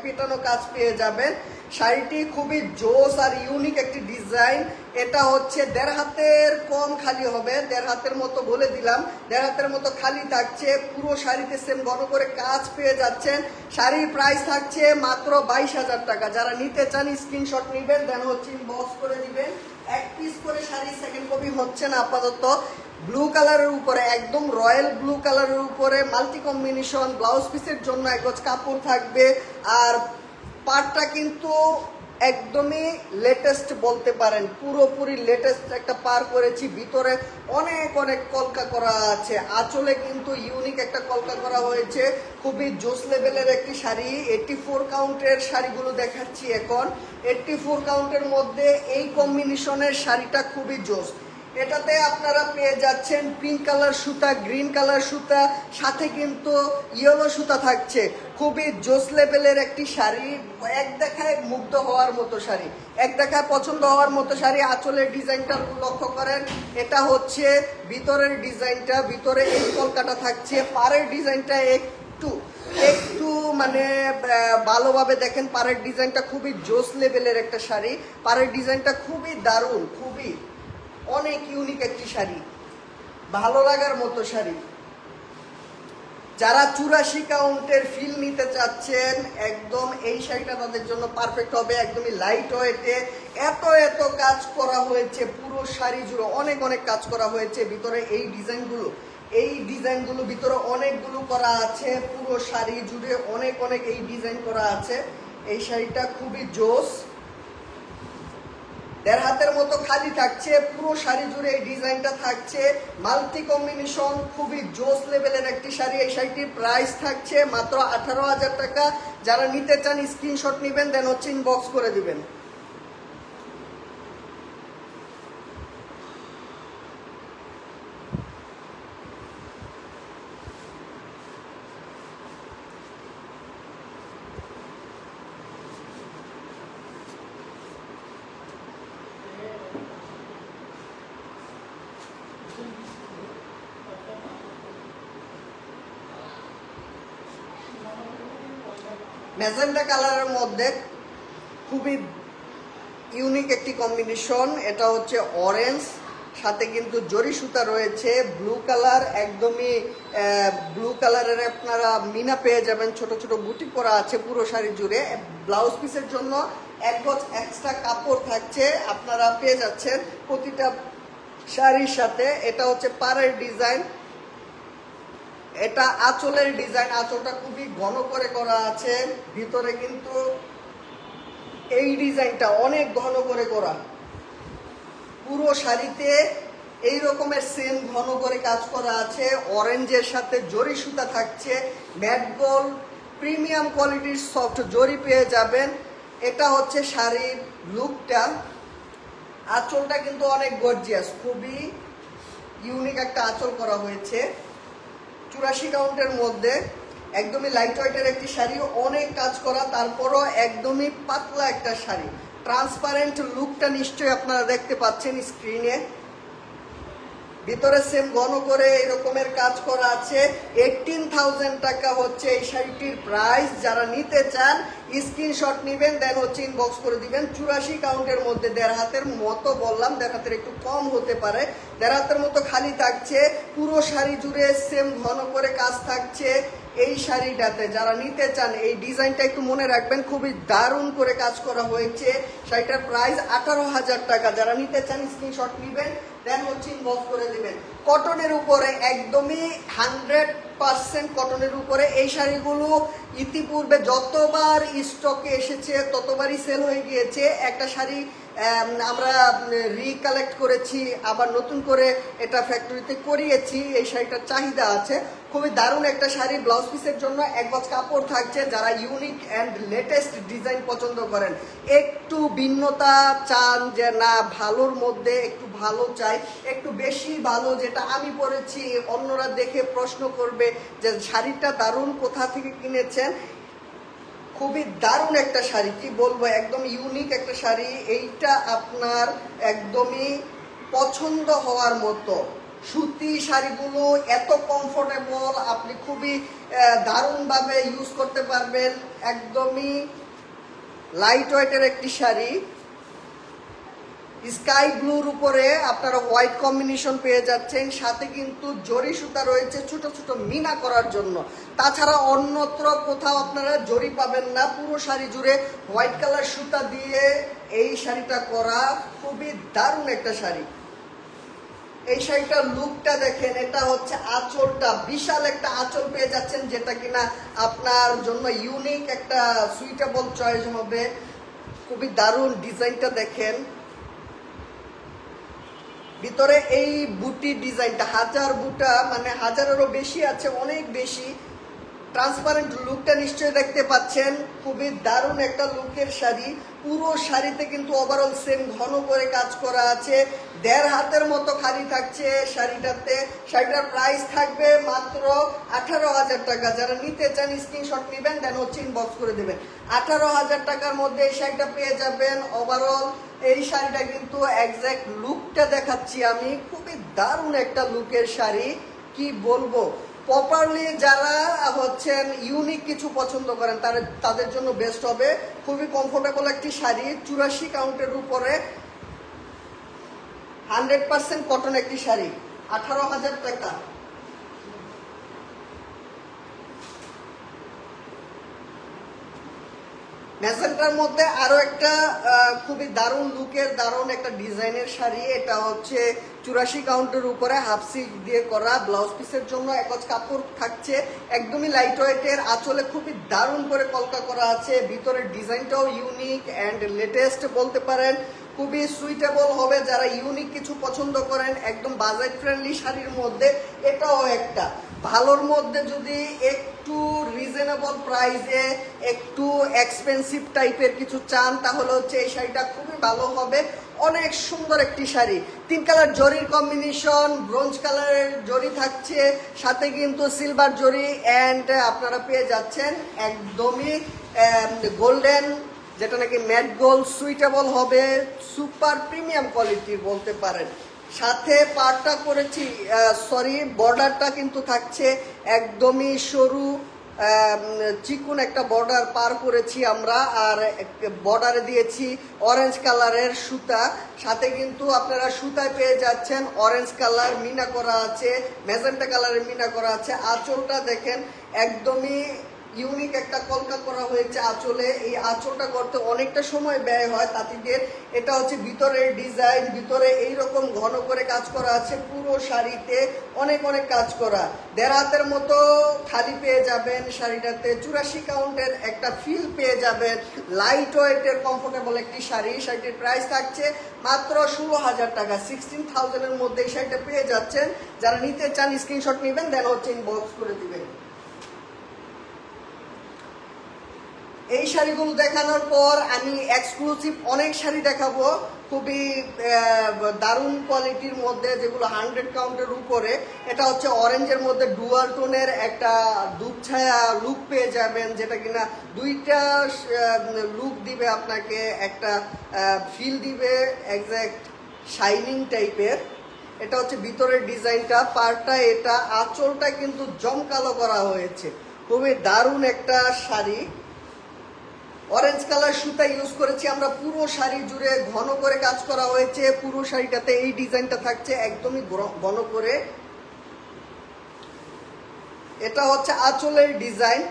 Speaker 1: পেটানো কাজ পেয়ে যাবেন। শাড়িটি খুবই জোস আর ইউনিক একটি ডিজাইন। এটা হচ্ছে 1.5 হাতের কম খালি হবে, 1.5 হাতের মতো বলে দিলাম, 1.5 হাতের মতো খালি থাকছে। পুরো শাড়িতে সেম ঘন করে কাজ পেয়ে যাচ্ছেন। শাড়ির প্রাইস থাকছে মাত্র 22,000 টাকা। যারা নিতে চান স্ক্রিনশট নেবেন, দেন হচ্ছে ইনবক্স করে দিবেন। এক পিস করে শাড়ি সেকেন্ড কপি হচ্ছে না আপাতত। ব্লু কালারের উপরে, একদম রয়্যাল ব্লু কালারের উপরে মাল্টি কম্বিনেশন ব্লাউজ পিসের জন্য এক গজ কাপড় থাকবে। আর পাটটা কিন্তু একদমই লেটেস্ট বলতে পারেন, পুরোপুরি লেটেস্ট একটা পার করেছি। ভিতরে অনেক অনেক কলকা করা আছে, আঁচলে কিন্তু ইউনিক একটা কলকা করা হয়েছে। খুবই জোস লেভেলের একটি শাড়ি। 84 কাউন্টের শাড়িগুলো দেখাচ্ছি এখন। 84 কাউন্টের মধ্যে এই কম্বিনেশনের শাড়িটা খুবই জোস। এটাতে আপনারা পেয়ে যাচ্ছেন পিঙ্ক কালার সুতা, গ্রিন কালার সুতা, সাথে কিন্তু ইয়েলো সুতা থাকছে। খুবই জোস লেভেলের একটি শাড়ি, এক দেখায় মুগ্ধ হওয়ার মতো শাড়ি, এক দেখায় পছন্দ হওয়ার মতো শাড়ি। আঁচলের ডিজাইনটা লক্ষ্য করেন, এটা হচ্ছে ভিতরের ডিজাইনটা, ভিতরে এই কলকাটা থাকছে। পাড়ের ডিজাইনটা একটু মানে ভালোভাবে দেখেন, পাড়ের ডিজাইনটা খুবই জোস লেভেলের একটা শাড়ি। পাড়ের ডিজাইনটা খুবই দারুণ, খুবই অনেক ইউনিক একটি শাড়ি, ভালো লাগার মতো শাড়ি। যারা 84 কাউন্টের ফিল নিতে চাচ্ছেন একদম এই শাড়িটা তাদের জন্য পারফেক্ট হবে। একদমই লাইট ওয়েটে, এত কাজ করা হয়েছে পুরো শাড়ি জুড়ে, অনেক অনেক কাজ করা হয়েছে। ভিতরে এই ডিজাইনগুলো ভিতরে অনেকগুলো করা আছে, পুরো শাড়ি জুড়ে অনেক অনেক এই ডিজাইন করা আছে। এই শাড়িটা খুবই জোস, 1.5 হাতের মতো খালি থাকছে, পুরো শাড়ি জুড়ে এই ডিজাইনটা থাকছে। মাল্টি কম্বিনেশন, খুবই জোস লেভেলের একটি শাড়ি। এই শাড়িটির প্রাইস থাকছে মাত্র 18,000 টাকা। যারা নিতে চান স্ক্রিনশট নেবেন, দেন হচ্ছে ইনবক্স করে দিবেন। ম্যাজেন্টা কালারের মধ্যে খুবই ইউনিক একটি কম্বিনেশন। এটা হচ্ছে অরেঞ্জ, সাথে কিন্তু জরি সুতা রয়েছে। ব্লু কালার, একদমই ব্লু কালারের আপনারা মিনা পেয়ে যাবেন, ছোট ছোট বুটি করা আছে পুরো শাড়ি জুড়ে। ব্লাউজ পিসের জন্য এক গজ এক্সট্রা কাপড় থাকছে, আপনারা পেয়ে যাচ্ছেন প্রতিটা শাড়ির সাথে। এটা হচ্ছে পাড়ের ডিজাইন, এটা আঁচলের ডিজাইন। আঁচলটা খুবই ঘন করে করা আছে, ভিতরে কিন্তু এই ডিজাইনটা অনেক ঘন করে করা। পুরো শাড়িতে এই রকমের সেম ঘন করে কাজ করা আছে। অরেঞ্জের সাথে জরি সুতা থাকছে, ম্যাট গোল্ড প্রিমিয়াম কোয়ালিটির সফট জরি পেয়ে যাবেন। এটা হচ্ছে শাড়ির লুকটা। আঁচলটা কিন্তু অনেক গর্জিয়াস, খুবই ইউনিক একটা আঁচল করা হয়েছে। 84 কাউন্টের মধ্যে একদমই লাইট ওয়েটের একটি শাড়ি, অনেক কাজ করা, তারপরও একদমই পাতলা একটা শাড়ি। ট্রান্সপারেন্ট লুকটা নিশ্চয়ই আপনারা দেখতে পাচ্ছেন স্ক্রিনে। ভিতরে সেম ঘন করে এরকমের কাজ করা আছে। 18,000 টাকা হচ্ছে এই শাড়িটির প্রাইস। যারা নিতে চান স্ক্রিনশট নেবেন, দেন হচ্ছে ইনবক্স করে দিবেন। 84 কাউন্টের মধ্যে 1.5 হাতের মতো বললাম, 1.5 হাতের একটু কম হতে পারে, 1.5 হাতের মতো খালি থাকছে। পুরো শাড়ি জুড়ে সেম ঘন করে কাজ থাকছে এই শাড়িটাতে। যারা নিতে চান এই ডিজাইনটা একটু মনে রাখবেন, খুবই দারুণ করে কাজ করা হয়েছে। শাড়িটার প্রাইস 18,000 টাকা। যারা নিতে চান স্ক্রিনশট নেবেন, দেন হচ্ছে ইনবক্স করে দিবেন। কটনের উপরে, একদমই 100% কটনের উপরে এই শাড়িগুলো ইতিপূর্বে যতবার স্টকে এসেছে ততবারই সেল হয়ে গিয়েছে। একটা শাড়ি আমরা রিকালেক্ট করেছি, আবার নতুন করে এটা ফ্যাক্টরিতে করিয়েছি। এই শাড়িটার চাহিদা আছে, খুবই দারুণ একটা শাড়ি। ব্লাউজ পিসের জন্য এক গজ কাপড় থাকছে। যারা ইউনিক অ্যান্ড লেটেস্ট ডিজাইন পছন্দ করেন, একটু ভিন্নতা চান, যে না ভালোর মধ্যে একটু ভালো চাই, একটু বেশি ভালো, যেটা আমি পরেছি অন্যরা দেখে প্রশ্ন করবে যে শাড়িটা দারুণ, কোথা থেকে কিনেছেন। খুবই দারুণ একটা শাড়ি, কি বলবো, একদম ইউনিক একটা শাড়ি। এইটা আপনার একদমই পছন্দ হওয়ার মতো। সুতি শাড়িগুলো এত কমফোর্টেবল, আপনি খুবই দারুণভাবে ইউজ করতে পারবেন। একদমই লাইট ওয়েটের একটি শাড়ি। স্কাই ব্লুর উপরে আপনারা হোয়াইট কম্বিনেশন পেয়ে যাচ্ছেন, সাথে কিন্তু জরি সুতা রয়েছে ছোট ছোট মিনা করার জন্য। তাছাড়া অন্যত্র কোথাও আপনারা জরি পাবেন না। পুরো শাড়ি জুড়ে হোয়াইট কালার সুতা দিয়ে এই শাড়িটা করা, খুবই দারুণ একটা শাড়ি। এই শাড়িটার লুকটা দেখেন, এটা হচ্ছে আঁচলটা, বিশাল একটা আঁচল পেয়ে যাচ্ছেন, যেটা কিনা আপনার জন্য ইউনিক একটা সুইটেবল চয়েস হবে। খুবই দারুণ ডিজাইনটা দেখেন, ভিতরে এই বুটি ডিজাইনটা হাজার বুটা, মানে হাজারেরও বেশি আছে, অনেক বেশি। ট্রান্সপারেন্ট লুকটা নিশ্চয়ই দেখতে পাচ্ছেন, খুবই দারুণ একটা লুকের শাড়ি। পুরো শাড়িতে কিন্তু ওভারঅল সেম ঘন করে কাজ করা আছে, 1.5 হাতের মতো খালি থাকছে শাড়িটাতে। শাড়িটার প্রাইস থাকবে মাত্র 18,000 টাকা। যারা নিতে চান স্ক্রিনশট নেবেন, দেন হচ্ছে ইনবক্স করে দেবেন। 18,000 টাকার মধ্যে এই শাড়িটা পেয়ে যাবেন। ওভারঅল এই শাড়িটা কিন্তু এক্সাক্ট লুকটা দেখাচ্ছি আমি, খুবই দারুণ একটা লুকের শাড়ি, কি বলবো। প্রপারলি যারা হচ্ছেন ইউনিক কিছু পছন্দ করেন তাদের জন্য বেস্ট হবে। খুবই কমফোর্টেবল একটি শাড়ি, 84 কাউন্টের উপরে 100% কটন একটি শাড়ি, 18,000 টাকা। ম্যাজেন্টার মধ্যে আরো একটা খুবই দারুণ লুকের, দারুণ একটা ডিজাইনের শাড়ি। এটা হচ্ছে 84 কাউন্টের উপরে হাফ সিল্ক দিয়ে করা, ব্লাউজ পিসের জন্য একজ কাপড় থাকছে, একদমই লাইট ওয়েটের। আঁচলে খুবই দারুণ করে কলকা করা আছে, ভিতরের ডিজাইনটাও ইউনিক অ্যান্ড লেটেস্ট বলতে পারেন। খুবই সুইটেবল হবে যারা ইউনিক কিছু পছন্দ করেন, একদম বাজেট ফ্রেন্ডলি শাড়ির মধ্যে এটাও একটা ভালোর মধ্যে। যদি একটু রিজনেবল প্রাইসে একটু এক্সপেন্সিভ টাইপের কিছু চান, তাহলে হচ্ছে এই শাড়িটা খুবই ভালো হবে। অনেক সুন্দর একটি শাড়ি, 3 কালার জরির কম্বিনেশন, ব্রোঞ্জ কালারের জরি থাকছে, সাথে কিন্তু সিলভার জরি, অ্যান্ড আপনারা পেয়ে যাচ্ছেন একদমই গোল্ডেন, যেটা নাকি ম্যাট গোল্ড, সুইটেবল হবে, সুপার প্রিমিয়াম কোয়ালিটির বলতে পারেন। সাথে পাড়টা করেছি, বর্ডারটা কিন্তু থাকছে একদমই সরু চিকুন একটা বর্ডার পার করেছি আমরা, আর বর্ডারে দিয়েছি অরেঞ্জ কালারের সুতা। সাথে কিন্তু আপনারা সুতায় পেয়ে যাচ্ছেন অরেঞ্জ কালার মিনা করা আছে, ম্যাজেন্টা কালারের মিনা করা আছে। আঁচলটা দেখেন, একদমই ইউনিক একটা কলকা করা হয়েছে আঁচলে। এই আঁচলটা করতে অনেকটা সময় ব্যয় হয় তাঁতিদের। এটা হচ্ছে ভিতরের ডিজাইন, ভিতরে এইরকম ঘন করে কাজ করা আছে, পুরো শাড়িতে অনেক অনেক কাজ করা। 1.5 হাতের মতো খালি পেয়ে যাবেন শাড়িটাতে, 84 কাউন্টের একটা ফিল পেয়ে যাবেন, লাইট ওয়েটের কমফোর্টেবল একটি শাড়ি। শাড়িটির প্রাইস থাকছে মাত্র 16,000 টাকা, 16,000 এর মধ্যে এই শাড়িটা পেয়ে যাচ্ছেন। যারা নিতে চান স্ক্রিনশট নেবেন, দেন হচ্ছে ইনবক্স করে দিবেন। এই শাড়িগুলো দেখানোর পর আমি এক্সক্লুসিভ অনেক শাড়ি দেখাবো, খুবই দারুণ কোয়ালিটির মধ্যে, যেগুলো 100 কাউন্টের উপরে। এটা হচ্ছে অরেঞ্জের মধ্যে ডুয়াল টোনের একটা দুধ ছায়া লুক পেয়ে যাবেন, যেটা কিনা দুইটা লুক দিবে আপনাকে, একটা ফিল দিবে এক্সাক্ট শাইনিং টাইপের। এটা হচ্ছে ভিতরের ডিজাইনটা, পাড়টা এটা, আঁচলটা কিন্তু জমকালো করা হয়েছে, খুবই দারুণ একটা শাড়ি। অরেঞ্জ কালার সুতা ইউজ করেছি আমরা পুরো শাড়ি জুড়ে, ঘন করে কাজ করা হয়েছে পুরো শাড়িটাতে। এই ডিজাইনটা থাকছে একদমই ঘন করে। এটা হচ্ছে আঁচলের ডিজাইন,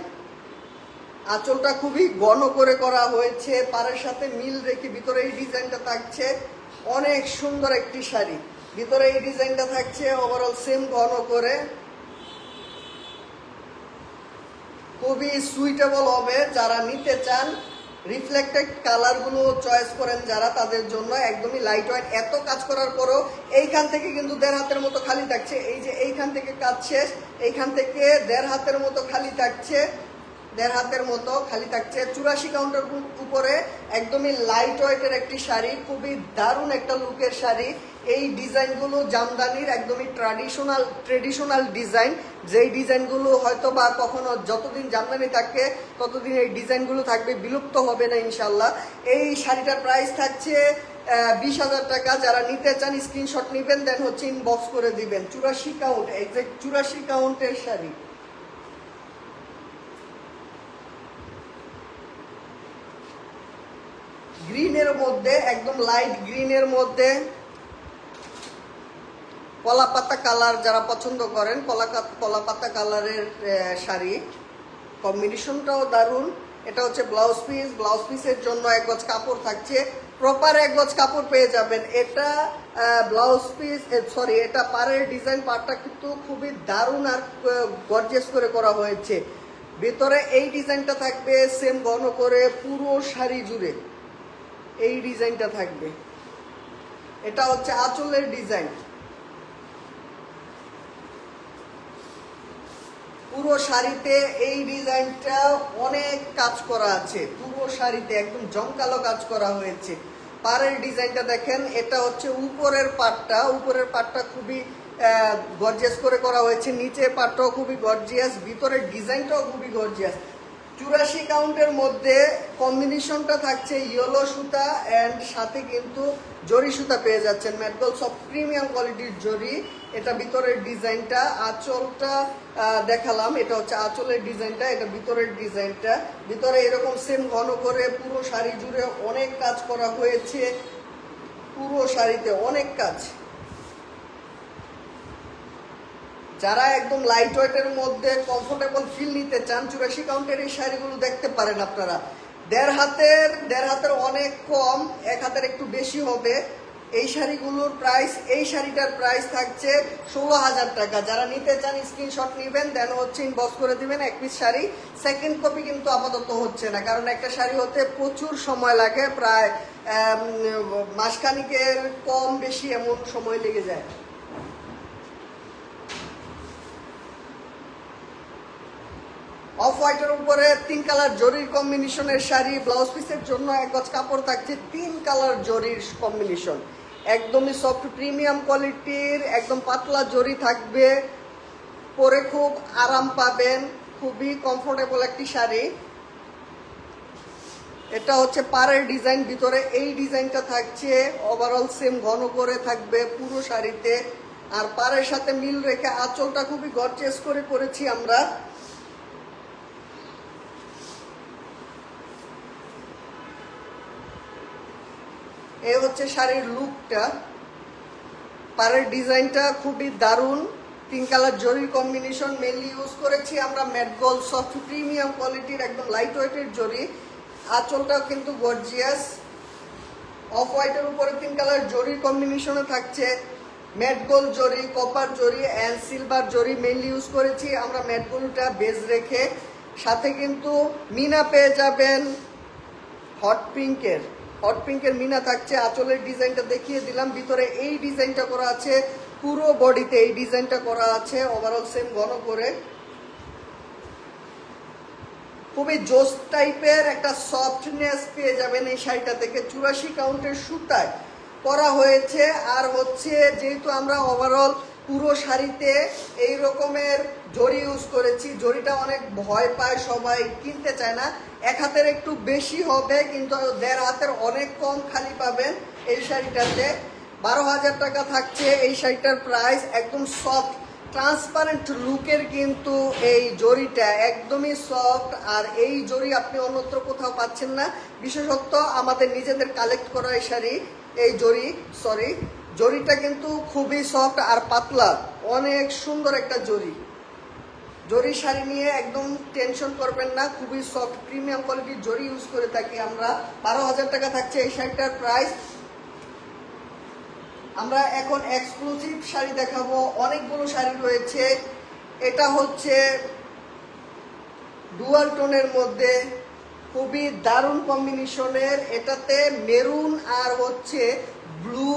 Speaker 1: আঁচলটা খুবই ঘন করে করা হয়েছে, পাড়ের সাথে মিল রেখে ভিতরে এই ডিজাইনটা থাকছে। অনেক সুন্দর একটি শাড়ি, ভিতরে এই ডিজাইনটা থাকছে ওভারঅল সেম ঘন করে, খুবই সুইটেবল হবে। যারা নিতে চান রিফ্লেক্টেড কালারগুলো চয়েস করেন যারা, তাদের জন্য একদমই লাইট ওয়েট। এত কাজ করার পরও এইখান থেকে কিন্তু 1.5 হাতের মতো খালি থাকছে, এই যে এইখান থেকে কাজ শেষ, এইখান থেকে 1.5 হাতের মতো খালি থাকছে, 1.5 হাতের মতো খালি থাকছে। 84 কাউন্টের উপরে একদমই লাইট ওয়েটের একটি শাড়ি, খুবই দারুণ একটা লুকের শাড়ি। এই ডিজাইনগুলো জামদানির একদমই ট্রেডিশনাল ডিজাইন, যেই ডিজাইনগুলো হয়তো বা কখনো যতদিন জামদানি থাকে ততদিন এই ডিজাইনগুলো থাকবে, বিলুপ্ত হবে না ইনশাল্লাহ। এই শাড়িটার প্রাইস থাকছে 20,000 টাকা। যারা নিতে চান স্ক্রিনশট নেবেন, দেন হচ্ছে ইনবক্স করে দিবেন। 84 কাউন্ট, এক্সাক্ট 84 কাউন্টের শাড়ি। গ্রিনের মধ্যে, একদম লাইট গ্রিনের মধ্যে কলা পাতা কালার, যারা পছন্দ করেন কলা পাতা কালারের শাড়ি, কম্বিনেশনটাও দারুণ। এটা হচ্ছে ব্লাউজ পিস, ব্লাউজ পিসের জন্য 1 গজ কাপড় থাকছে, প্রপার 1 গজ কাপড় পেয়ে যাবেন। এটা ব্লাউজ পিস, সরি এটা পাড়ের ডিজাইন, পাড়টা কিন্তু খুবই দারুণ আর গর্জিয়াস করে করা হয়েছে। ভিতরে এই ডিজাইনটা থাকবে সেম ঘন করে পুরো শাড়ি জুড়ে এই ডিজাইনটা থাকবে। এটা হচ্ছে আঁচলের ডিজাইন, পুরো শাড়িতে এই ডিজাইনটা অনেক কাজ করা আছে, পুরো শাড়িতে একদম জমকালো কাজ করা হয়েছে। পাড়ের ডিজাইনটা দেখেন, এটা হচ্ছে উপরের পাটটা খুবই গর্জিয়াস করে করা হয়েছে, নিচের পাটটাও খুবই গর্জিয়াস, ভিতরের ডিজাইনটাও খুবই গর্জিয়াস। 84 কাউন্টের মধ্যে কম্বিনেশনটা থাকছে ইয়েলো সুতা অ্যান্ড সাথে কিন্তু জরি সুতা পেয়ে যাচ্ছেন, ম্যাটগোল্ড সফট প্রিমিয়াম কোয়ালিটির জরি। এটা ভিতরের ডিজাইনটা, আঁচলটা দেখালাম, এটা হচ্ছে আঁচলের ডিজাইনটা, এটা ভিতরের ডিজাইনটা। ভিতরে এরকম সেম ঘন করে পুরো শাড়ি জুড়ে অনেক কাজ করা হয়েছে, পুরো শাড়িতে অনেক কাজ। যারা একদম লাইট ওয়েটের মধ্যে কমফোর্টেবল ফিল নিতে চান, 84 কাউন্টের এই শাড়িগুলো দেখতে পারেন আপনারা। দেড় হাতের অনেক কম, 1 হাতের একটু বেশি হবে এই শাড়িগুলোর প্রাইস। এই শাড়িটার প্রাইস থাকছে 16,000 টাকা। যারা নিতে চান স্ক্রিনশট নেবেন, দেন হচ্ছে ইনবক্স করে দিবেন 1 পিস শাড়ি। সেকেন্ড কপি কিন্তু আপাতত হচ্ছে না, কারণ একটা শাড়ি হতে প্রচুর সময় লাগে, প্রায় মাসখানিকের কম বেশি এমন সময় লেগে যায়। অফ হোয়াইটের উপরে 3 কালার জরির কম্বিনেশনের শাড়ি, ব্লাউজ পিসের জন্য 1 গজ কাপড় থাকছে 3 কালার জরির কম্বিনেশন, একদমই সফট প্রিমিয়াম কোয়ালিটির, একদম পাতলা জরি থাকবে, পরে খুব আরাম পাবেন, খুবই কমফোর্টেবল একটি শাড়ি। এটা হচ্ছে পাড়ের ডিজাইন, ভিতরে এই ডিজাইনটা থাকছে, ওভারঅল সেম ঘন করে থাকবে পুরো শাড়িতে। আর পাড়ের সাথে মিল রেখে আঁচলটা খুবই গর্জিয়াস করে করেছি আমরা। এই হচ্ছে শাড়ির লুকটা, পাড়ের ডিজাইনটা খুবই দারুণ, 3 কালার জরির কম্বিনেশন, মেনলি ইউজ করেছি আমরা ম্যাটগোল্ড সফট প্রিমিয়াম কোয়ালিটির একদম লাইট ওয়েটের জরি। আঁচলটাও কিন্তু গর্জিয়াস। অফ হোয়াইটের উপরে 3 কালার জরির কম্বিনেশনে থাকছে ম্যাটগোল্ড জরি, কপার জরি অ্যান্ড সিলভার জরি, মেনলি ইউজ করেছি আমরা ম্যাটগোল্ডটা বেজ রেখে। সাথে কিন্তু মিনা পেয়ে যাবেন হট পিঙ্কের মিনা থাকছে। আঁচলের ডিজাইনটা দেখিয়ে দিলাম, ভিতরে এই ডিজাইনটা করা আছে, পুরো বডিতে এই ডিজাইনটা করা আছে, ওভারঅল সেম ঘন করে। খুবই জোস টাইপের একটা সফটনেস পেয়ে যাবেন এই শাড়িটা থেকে। 84 কাউন্টের সুতায় করা হয়েছে। আর হচ্ছে যেহেতু আমরা ওভারঅল পুরো শাড়িতে এই রকমের জরি ইউজ করেছি, জরিটা অনেক ভয় পায়, সবাই কিনতে চায় না। 1 হাতের একটু বেশি হবে, কিন্তু 1.5 হাতের অনেক কম খালি পাবেন এই শাড়িটাতে। 12,000 টাকা থাকছে এই শাড়িটার প্রাইস। একদম সফট ট্রান্সপারেন্ট লুকের কিন্তু এই জরিটা, একদমই সফট। আর এই জরি আপনি অন্যত্র কোথাও পাচ্ছেন না, বিশেষত আমাদের নিজেদের কালেক্ট করা এই শাড়ি। এই জরিটা কিন্তু খুবই সফট আর পাতলা, অনেক সুন্দর একটা জরি শাড়ি নিয়ে একদম টেনশন করবেন না, খুবই সফট প্রিমিয়াম কোয়ালিটির জরি ইউজ করে থাকি আমরা। 12,000 টাকা থাকছে এই শাড়িটার প্রাইস। আমরা এখন এক্সক্লুসিভ শাড়ি দেখাবো, অনেকগুলো শাড়ি রয়েছে। এটা হচ্ছে ডুয়াল টোনের মধ্যে খুবই দারুণ কম্বিনেশনের, এটাতে মেরুন আর হচ্ছে ব্লু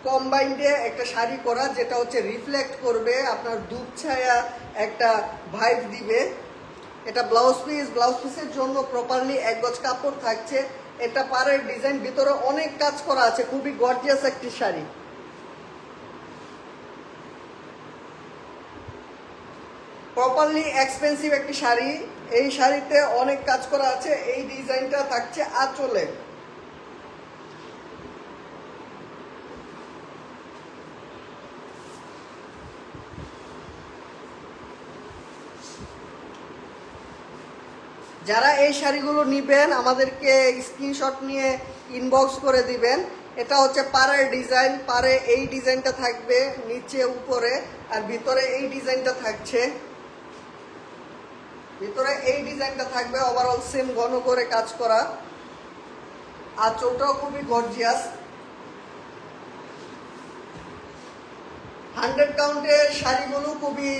Speaker 1: কম্বাইন্ডে একটা শাড়ি করা, যেটা হচ্ছে রিফ্লেক্ট করবে, আপনার দুধ ছায়া একটা ভাইব দিবে। এটা ব্লাউজ পিসের জন্য প্রপারলি 1 গজ কাপড় থাকছে। এটা পাড়ের ডিজাইন, ভিতরে অনেক কাজ করা আছে, খুবই গর্জিয়াস একটি শাড়ি। প্রপারলি এক্সপেন্সিভ একটি শাড়ি। এই শাড়িতে অনেক কাজ করা আছে। এই ডিজাইনটা থাকছে আঁচলে। যারা এই শাড়িগুলো নিবেন আমাদেরকে স্ক্রিনশট নিয়ে ইনবক্স করে দিবেন। এটা হচ্ছে পাড়ের ডিজাইন, পাড়ে এই ডিজাইনটা থাকবে নিচে উপরে, আর ভিতরে এই ডিজাইনটা থাকছে, ভিতরে এই ডিজাইনটা থাকবে, ওভারঅল সেম ঘন করে কাজ করা। আঁচলটাও খুবই গর্জিয়াস। 100 কাউন্টের শাড়িগুলো খুবই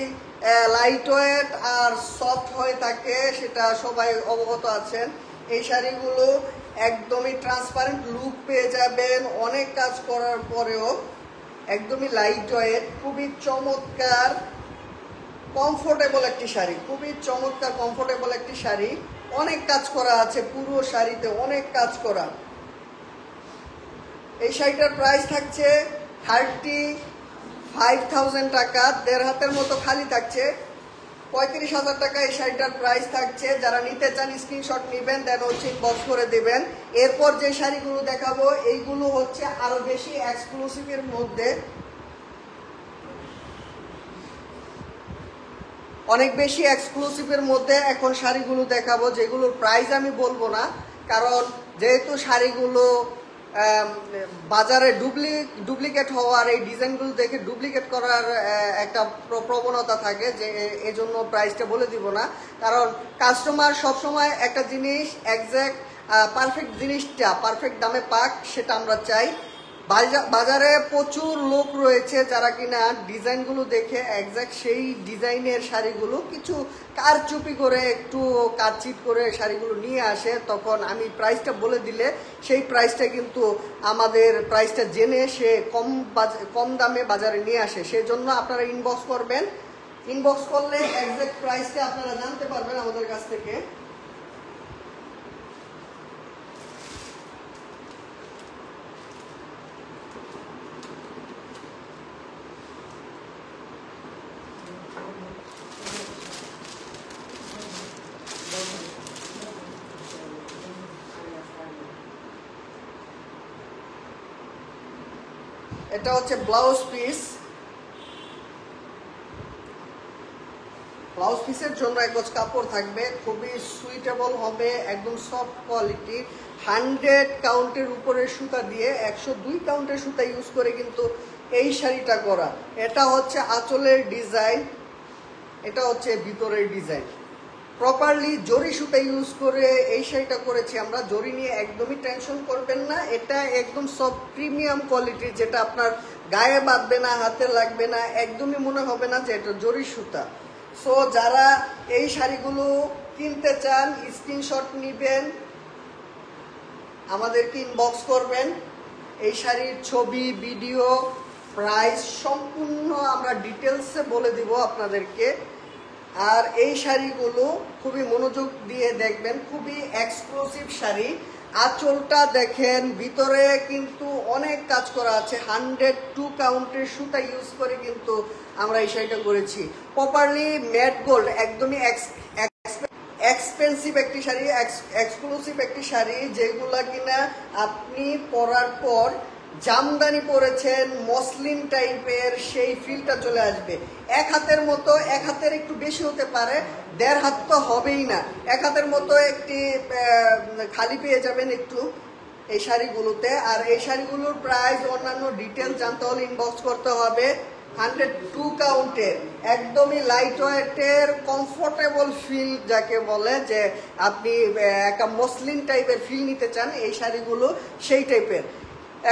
Speaker 1: লাইট ওয়েট আর সফট হয়ে থাকে, সেটা সবাই অবগত আছেন। এই শাড়িগুলো একদমই ট্রান্সপারেন্ট লুক পেয়ে যাবেন অনেক কাজ করার পরেও, একদমই লাইট ওয়েট, খুবই চমৎকার কমফোর্টেবল একটি শাড়ি, খুবই চমৎকার কমফোর্টেবল একটি শাড়ি। অনেক কাজ করা আছে, পুরো শাড়িতে অনেক কাজ করা। এই শাড়িটার প্রাইস থাকছে 35,000 টাকা, 1.5 হাতের মতো খালি থাকছে। 35,000 টাকা এই শাড়িটার প্রাইস থাকছে। যারা নিতে চান স্ক্রিনশট নেবেন, দেন হচ্ছে ইনবক্স করে দেবেন। এরপর যে শাড়িগুলো দেখাবো এইগুলো হচ্ছে আরো বেশি এক্সক্লুসিভের মধ্যে, অনেক বেশি এক্সক্লুসিভের মধ্যে এখন শাড়িগুলো দেখাবো, যেগুলোর প্রাইস আমি বলবো না, কারণ যেহেতু শাড়িগুলো বাজারে ডুপ্লিকেট হওয়ার, এই ডিজাইনগুলো দেখে ডুপ্লিকেট করার একটা প্রবণতা থাকে, যে এজন্য প্রাইসটা বলে দিব না। কারণ কাস্টমার সবসময় একটা জিনিস একজ্যাক্ট পারফেক্ট জিনিসটা পারফেক্ট দামে পাক, সেটা আমরা চাই। বাজারে প্রচুর লোক রয়েছে যারা কিনা ডিজাইনগুলো দেখে একজ্যাক্ট সেই ডিজাইনের শাড়িগুলো কিছু কারচুপি করে, একটু কারচিট করে শাড়িগুলো নিয়ে আসে। তখন আমি প্রাইসটা বলে দিলে সেই প্রাইসটা কিন্তু আমাদের প্রাইসটা জেনে সে কম দামে বাজারে নিয়ে আসে। সেই জন্য আপনারা ইনবক্স করবেন, ইনবক্স করলে একজ্যাক্ট প্রাইসটা আপনারা জানতে পারবেন আমাদের কাছ থেকে। এটা হচ্ছে ব্লাউজ পিস। ব্লাউজ পিসের জন্য এক গজ কাপড় থাকবে, খুবই সুইটেবল হবে, একদম সফট কোয়ালিটি। 100 কাউন্টের উপরে সুতা দিয়ে 102 কাউন্টের সুতা ইউজ করে কিন্তু এই শাড়িটা করা। এটা হচ্ছে আঁচলের ডিজাইন, এটা হচ্ছে ভিতরের ডিজাইন। প্রপারলি জরি সুতা ইউজ করে এই শাড়িটা করেছি আমরা। জরি নিয়ে একদমই টেনশন করবেন না, এটা একদম সব প্রিমিয়াম কোয়ালিটির, যেটা আপনার গায়ে বাঁধবে না, হাতে লাগবে না, একদমই মনে হবে না যে এটা জরি সুতা। সো যারা এই শাড়িগুলো কিনতে চান স্ক্রিনশট নেবেন, আমাদেরকে ইনবক্স করবেন। এই শাড়ির ছবি, ভিডিও, প্রাইস সম্পূর্ণ আমরা ডিটেলসে বলে দিব আপনাদেরকে। আর এই শাড়িগুলো খুবই মনোযোগ দিয়ে দেখবেন, খুবই এক্সক্লুসিভ শাড়ি। আঁচলটা দেখেন, ভিতরে কিন্তু অনেক কাজ করা আছে। 102 কাউন্টের সুতা ইউজ করে কিন্তু আমরা এই শাড়িটা করেছি। প্রপারলি ম্যাট গোল্ড, একদমই এক্সপেন্সিভ একটি শাড়ি, এক্সক্লুসিভ একটি শাড়ি, যেগুলা কিনা আপনি পরার পর জামদানি পরেছেন মসলিন টাইপের সেই ফিলটা চলে আসবে। এক হাতের মতো, এক হাতের একটু বেশি হতে পারে, 1.5 হাত তো হবেই না, এক হাতের মতো একটি খালি পেয়ে যাবেন একটু এই শাড়িগুলোতে। আর এই শাড়িগুলোর প্রাইস, অন্যান্য ডিটেল জানতে হলে ইনবক্স করতে হবে। 102 কাউন্টের, একদমই লাইট ওয়েটের, কমফোর্টেবল ফিল যাকে বলে, যে আপনি একটা মসলিন টাইপের ফিল নিতে চান, এই শাড়িগুলো সেই টাইপের।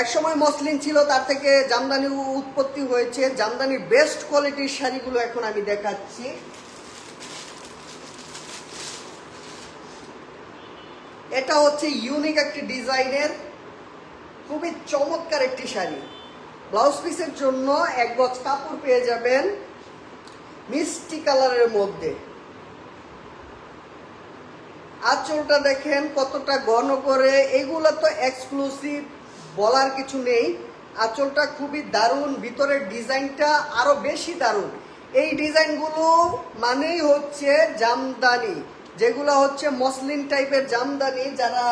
Speaker 1: একসময় মসলিন ছিল, তার থেকে জামদানি উৎপত্তি হয়েছে। জামদানির বেস্ট কোয়ালিটির শাড়িগুলো এখন আমি দেখাচ্ছি। এটা হচ্ছে ইউনিক একটি ডিজাইনের খুবই চমৎকার একটি শাড়ি। ব্লাউজ পিসের জন্য এক গজ কাপড় পেয়ে যাবেন মিষ্টি কালারের মধ্যে। আঁচলটা দেখেন কতটা ঘন করে, এগুলো তো এক্সক্লুসিভ, বলার কিছু নেই। আঁচলটা খুবই দারুণ, ভিতরের ডিজাইনটা আরো বেশি দারুণ। এই ডিজাইনগুলো মানেই হচ্ছে জামদানি, যেগুলো হচ্ছে মসলিন টাইপের জামদানি। যারা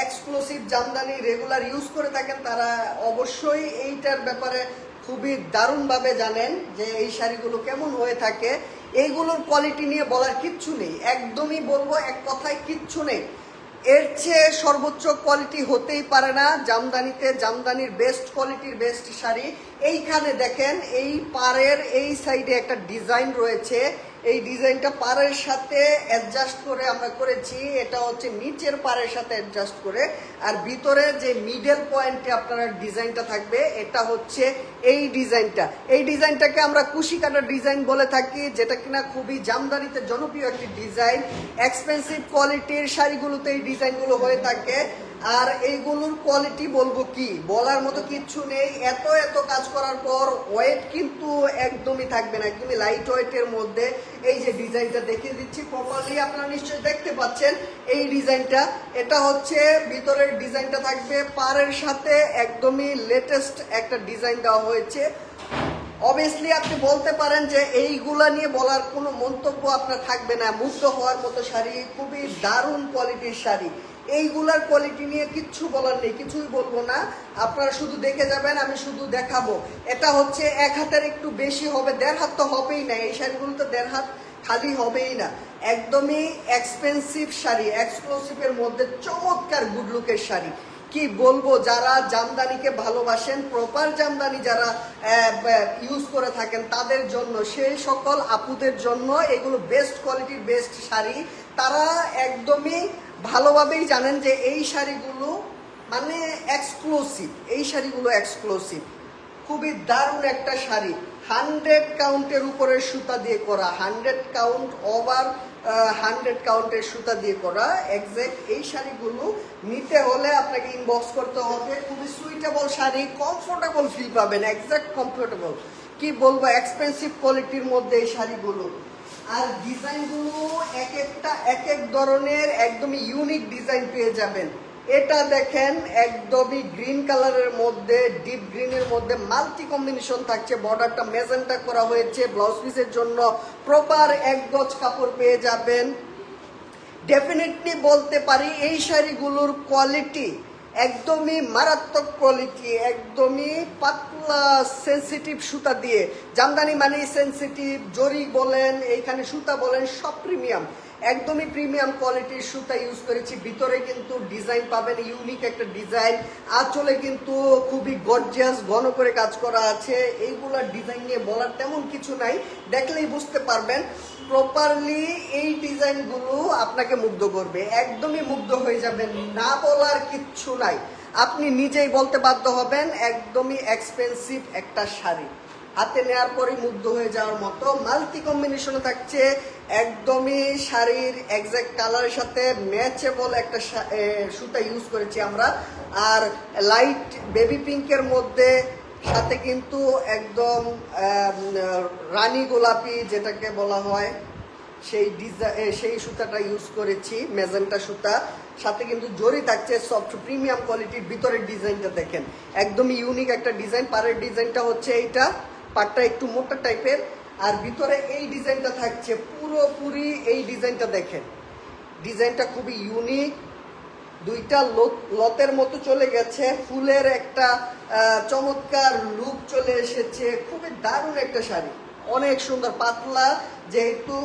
Speaker 1: এক্সক্লুসিভ জামদানি রেগুলার ইউজ করে থাকেন তারা অবশ্যই এইটার ব্যাপারে খুবই দারুণভাবে জানেন যে এই শাড়িগুলো কেমন হয়ে থাকে। এইগুলোর কোয়ালিটি নিয়ে বলার কিচ্ছু নেই, একদমই বলবো এক কথায় কিচ্ছু নেই। এর চেয়ে সর্বোচ্চ কোয়ালিটি হতেই পারে না জামদানিতে। জামদানির বেস্ট কোয়ালিটির বেস্ট শাড়ি। এইখানে দেখেন, এই পাড়ের এই সাইডে একটা ডিজাইন রয়েছে, এই ডিজাইনটা পাড়ের সাথে অ্যাডজাস্ট করে আমরা করেছি। এটা হচ্ছে নিচের পাড়ের সাথে অ্যাডজাস্ট করে, আর ভিতরে যে মিডল পয়েন্টে আপনার ডিজাইনটা থাকবে এটা হচ্ছে এই ডিজাইনটা। এই ডিজাইনটাকে আমরা কুশি কাটার ডিজাইন বলে থাকি, যেটা কিনা খুবই জামদানিতে জনপ্রিয় একটি ডিজাইন। এক্সপেন্সিভ কোয়ালিটির শাড়িগুলোতে এই ডিজাইনগুলো হয়ে থাকে। আর এইগুলোর কোয়ালিটি বলবো কি, বলার মতো কিচ্ছু নেই। এত এত কাজ করার পর ওয়েট কিন্তু একদমই থাকবে না, একদমই লাইট ওয়েটের মধ্যে। এই যে ডিজাইনটা দেখিয়ে দিচ্ছি প্রপারলি, আপনারা নিশ্চয়ই দেখতে পাচ্ছেন এই ডিজাইনটা। এটা হচ্ছে ভিতরের ডিজাইনটা থাকবে পাড়ের সাথে একদমই লেটেস্ট একটা ডিজাইন দেওয়া হয়েছে। অবভিয়াসলি আপনি বলতে পারেন যে এইগুলা নিয়ে বলার কোনো মন্তব্য আপনার থাকবে না, মুগ্ধ হওয়ার মতো শাড়ি, খুবই দারুণ কোয়ালিটির শাড়ি। এইগুলার কোয়ালিটি নিয়ে কিচ্ছু বলার নেই, কিছুই বলবো না, আপনারা শুধু দেখে যাবেন, আমি শুধু দেখাবো। এটা হচ্ছে 1 হাতের একটু বেশি হবে, 1.5 হাত তো হবেই না, এই শাড়িগুলো তো 1.5 হাত খালি হবেই না। একদমই এক্সপেন্সিভ শাড়ি, এক্সক্লুসিভের মধ্যে চমৎকার গুড লুকের শাড়ি। কি বলবো, যারা জামদানিকে ভালোবাসেন, প্রপার জামদানি যারা ইউজ করে থাকেন তাদের জন্য, সেই সকল আপুদের জন্য এগুলো বেস্ট কোয়ালিটির বেস্ট শাড়ি। তারা একদমই ভালোভাবেই জানেন যে এই শাড়িগুলো মানে এক্সক্লুসিভ, এই শাড়িগুলো এক্সক্লুসিভ। খুবই দারুণ একটা শাড়ি, 100 কাউন্টের উপরে সুতা দিয়ে করা, 100 কাউন্ট ওভার 100 কাউন্টের সুতা দিয়ে করা এক্সাক্ট। এই শাড়িগুলো নিতে হলে আপনাকে ইনবক্স করতে হবে। খুবই সুইটেবল শাড়ি, কমফোর্টেবল ফিল পাবেন, এক্সাক্ট কমফোর্টেবল। কি বলবো, এক্সপেন্সিভ কোয়ালিটির মধ্যে এই শাড়িগুলো। আর ডিজাইনগুলো এক একটা এক এক ধরনের একদমই ইউনিক ডিজাইন পেয়ে যাবেন। এটা দেখেন একদমই গ্রিন কালারের মধ্যে, ডিপ গ্রিনের মধ্যে মাল্টি কম্বিনেশন থাকছে। বর্ডারটা মেজেন্টা করা হয়েছে, ব্লাউজ পিসের জন্য প্রপার 1 গজ কাপড় পেয়ে যাবেন। ডেফিনেটলি বলতে পারি এই শাড়িগুলোর কোয়ালিটি একদমই মারাত্মক কোয়ালিটি, একদমই পাতলা সেন্সিটিভ সুতা দিয়ে। জামদানি মানে সেন্সিটিভ, জরি বলেন, এইখানে সুতা বলেন, সব প্রিমিয়াম, একদমই প্রিমিয়াম কোয়ালিটির সুতা ইউজ করেছি। ভিতরে কিন্তু ডিজাইন পাবেন, ইউনিক একটা ডিজাইন। আঁচলে কিন্তু খুবই গর্জিয়াস ঘন করে কাজ করা আছে। এইগুলা ডিজাইন নিয়ে বলার তেমন কিছু নাই, দেখলেই বুঝতে পারবেন। প্রপারলি এই ডিজাইনগুলো আপনাকে মুগ্ধ করবে, একদমই মুগ্ধ হয়ে যাবেন, না বলার কিচ্ছু নাই। আপনি নিজেই বলতে বাধ্য হবেন একদমই এক্সপেন্সিভ একটা শাড়ি, হাতে নেওয়ার পরই মুগ্ধ হয়ে যাওয়ার মতো। মাল্টি কম্বিনেশনে থাকছে, একদমই শাড়ির এক্সাক্ট কালারের সাথে ম্যাচেবল একটা সুতা ইউজ করেছি আমরা। আর লাইট বেবি পিঙ্কের মধ্যে সাথে কিন্তু একদম রানী গোলাপি যেটাকে বলা হয় সেই সুতাটা ইউজ করেছি, মেজেন্টা সুতা। সাথে কিন্তু জরি থাকছে, সফট প্রিমিয়াম কোয়ালিটির। ভিতরের ডিজাইনটা দেখেন, একদমই ইউনিক একটা ডিজাইন। পাড়ের ডিজাইনটা হচ্ছে এইটা, পাড়টা একটু মোটা টাইপের, আর ভিতরে এই ডিজাইনটা থাকছে পুরোপুরি। এই ডিজাইনটা দেখেন, ডিজাইনটা খুবই ইউনিক। দুইটা লতের মতো চলে গেছে, ফুলের একটা চমৎকার লুক চলে এসেছে। খুবই দারুণ একটা শাড়ি, অনেক সুন্দর, পাতলা। যেহেতু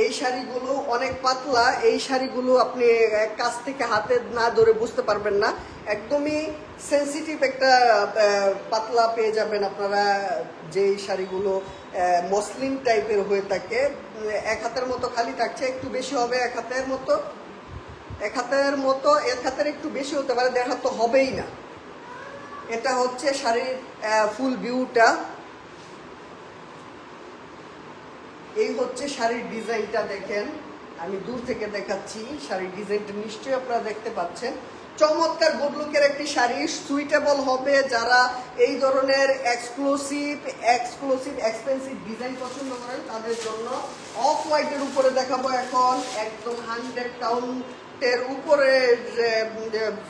Speaker 1: এই শাড়িগুলো অনেক পাতলা, এই শাড়িগুলো আপনি কাছ থেকে হাতে না ধরে বুঝতে পারবেন না। একদমই সেন্সিটিভ একটা পাতলা পেয়ে যাবেন আপনারা। যেই শাড়িগুলো মসলিন টাইপের হয়ে থাকে, 1 হাতের মতো খালি থাকছে, একটু বেশি হবে 1 হাতের মতো, 1 হাতের একটু বেশি হতে পারে, 1.5 হাত তো হবেই না। এটা হচ্ছে শাড়ির ফুল ভিউটা। এই হচ্ছে শাড়ির ডিজাইনটা, দেখেন আমি দূর থেকে দেখাচ্ছি। শাড়ির ডিজাইনটা নিশ্চয়ই আপনারা দেখতে পাচ্ছেন। চমৎকার গুড লুকের একটি শাড়ি, সুইটেবল হবে যারা এই ধরনের এক্সক্লুসিভ এক্সপেন্সিভ ডিজাইন পছন্দ করেন তাদের জন্য। অফ হোয়াইটের উপরে দেখাবো এখন, একদম 100 কাউন্টের উপরে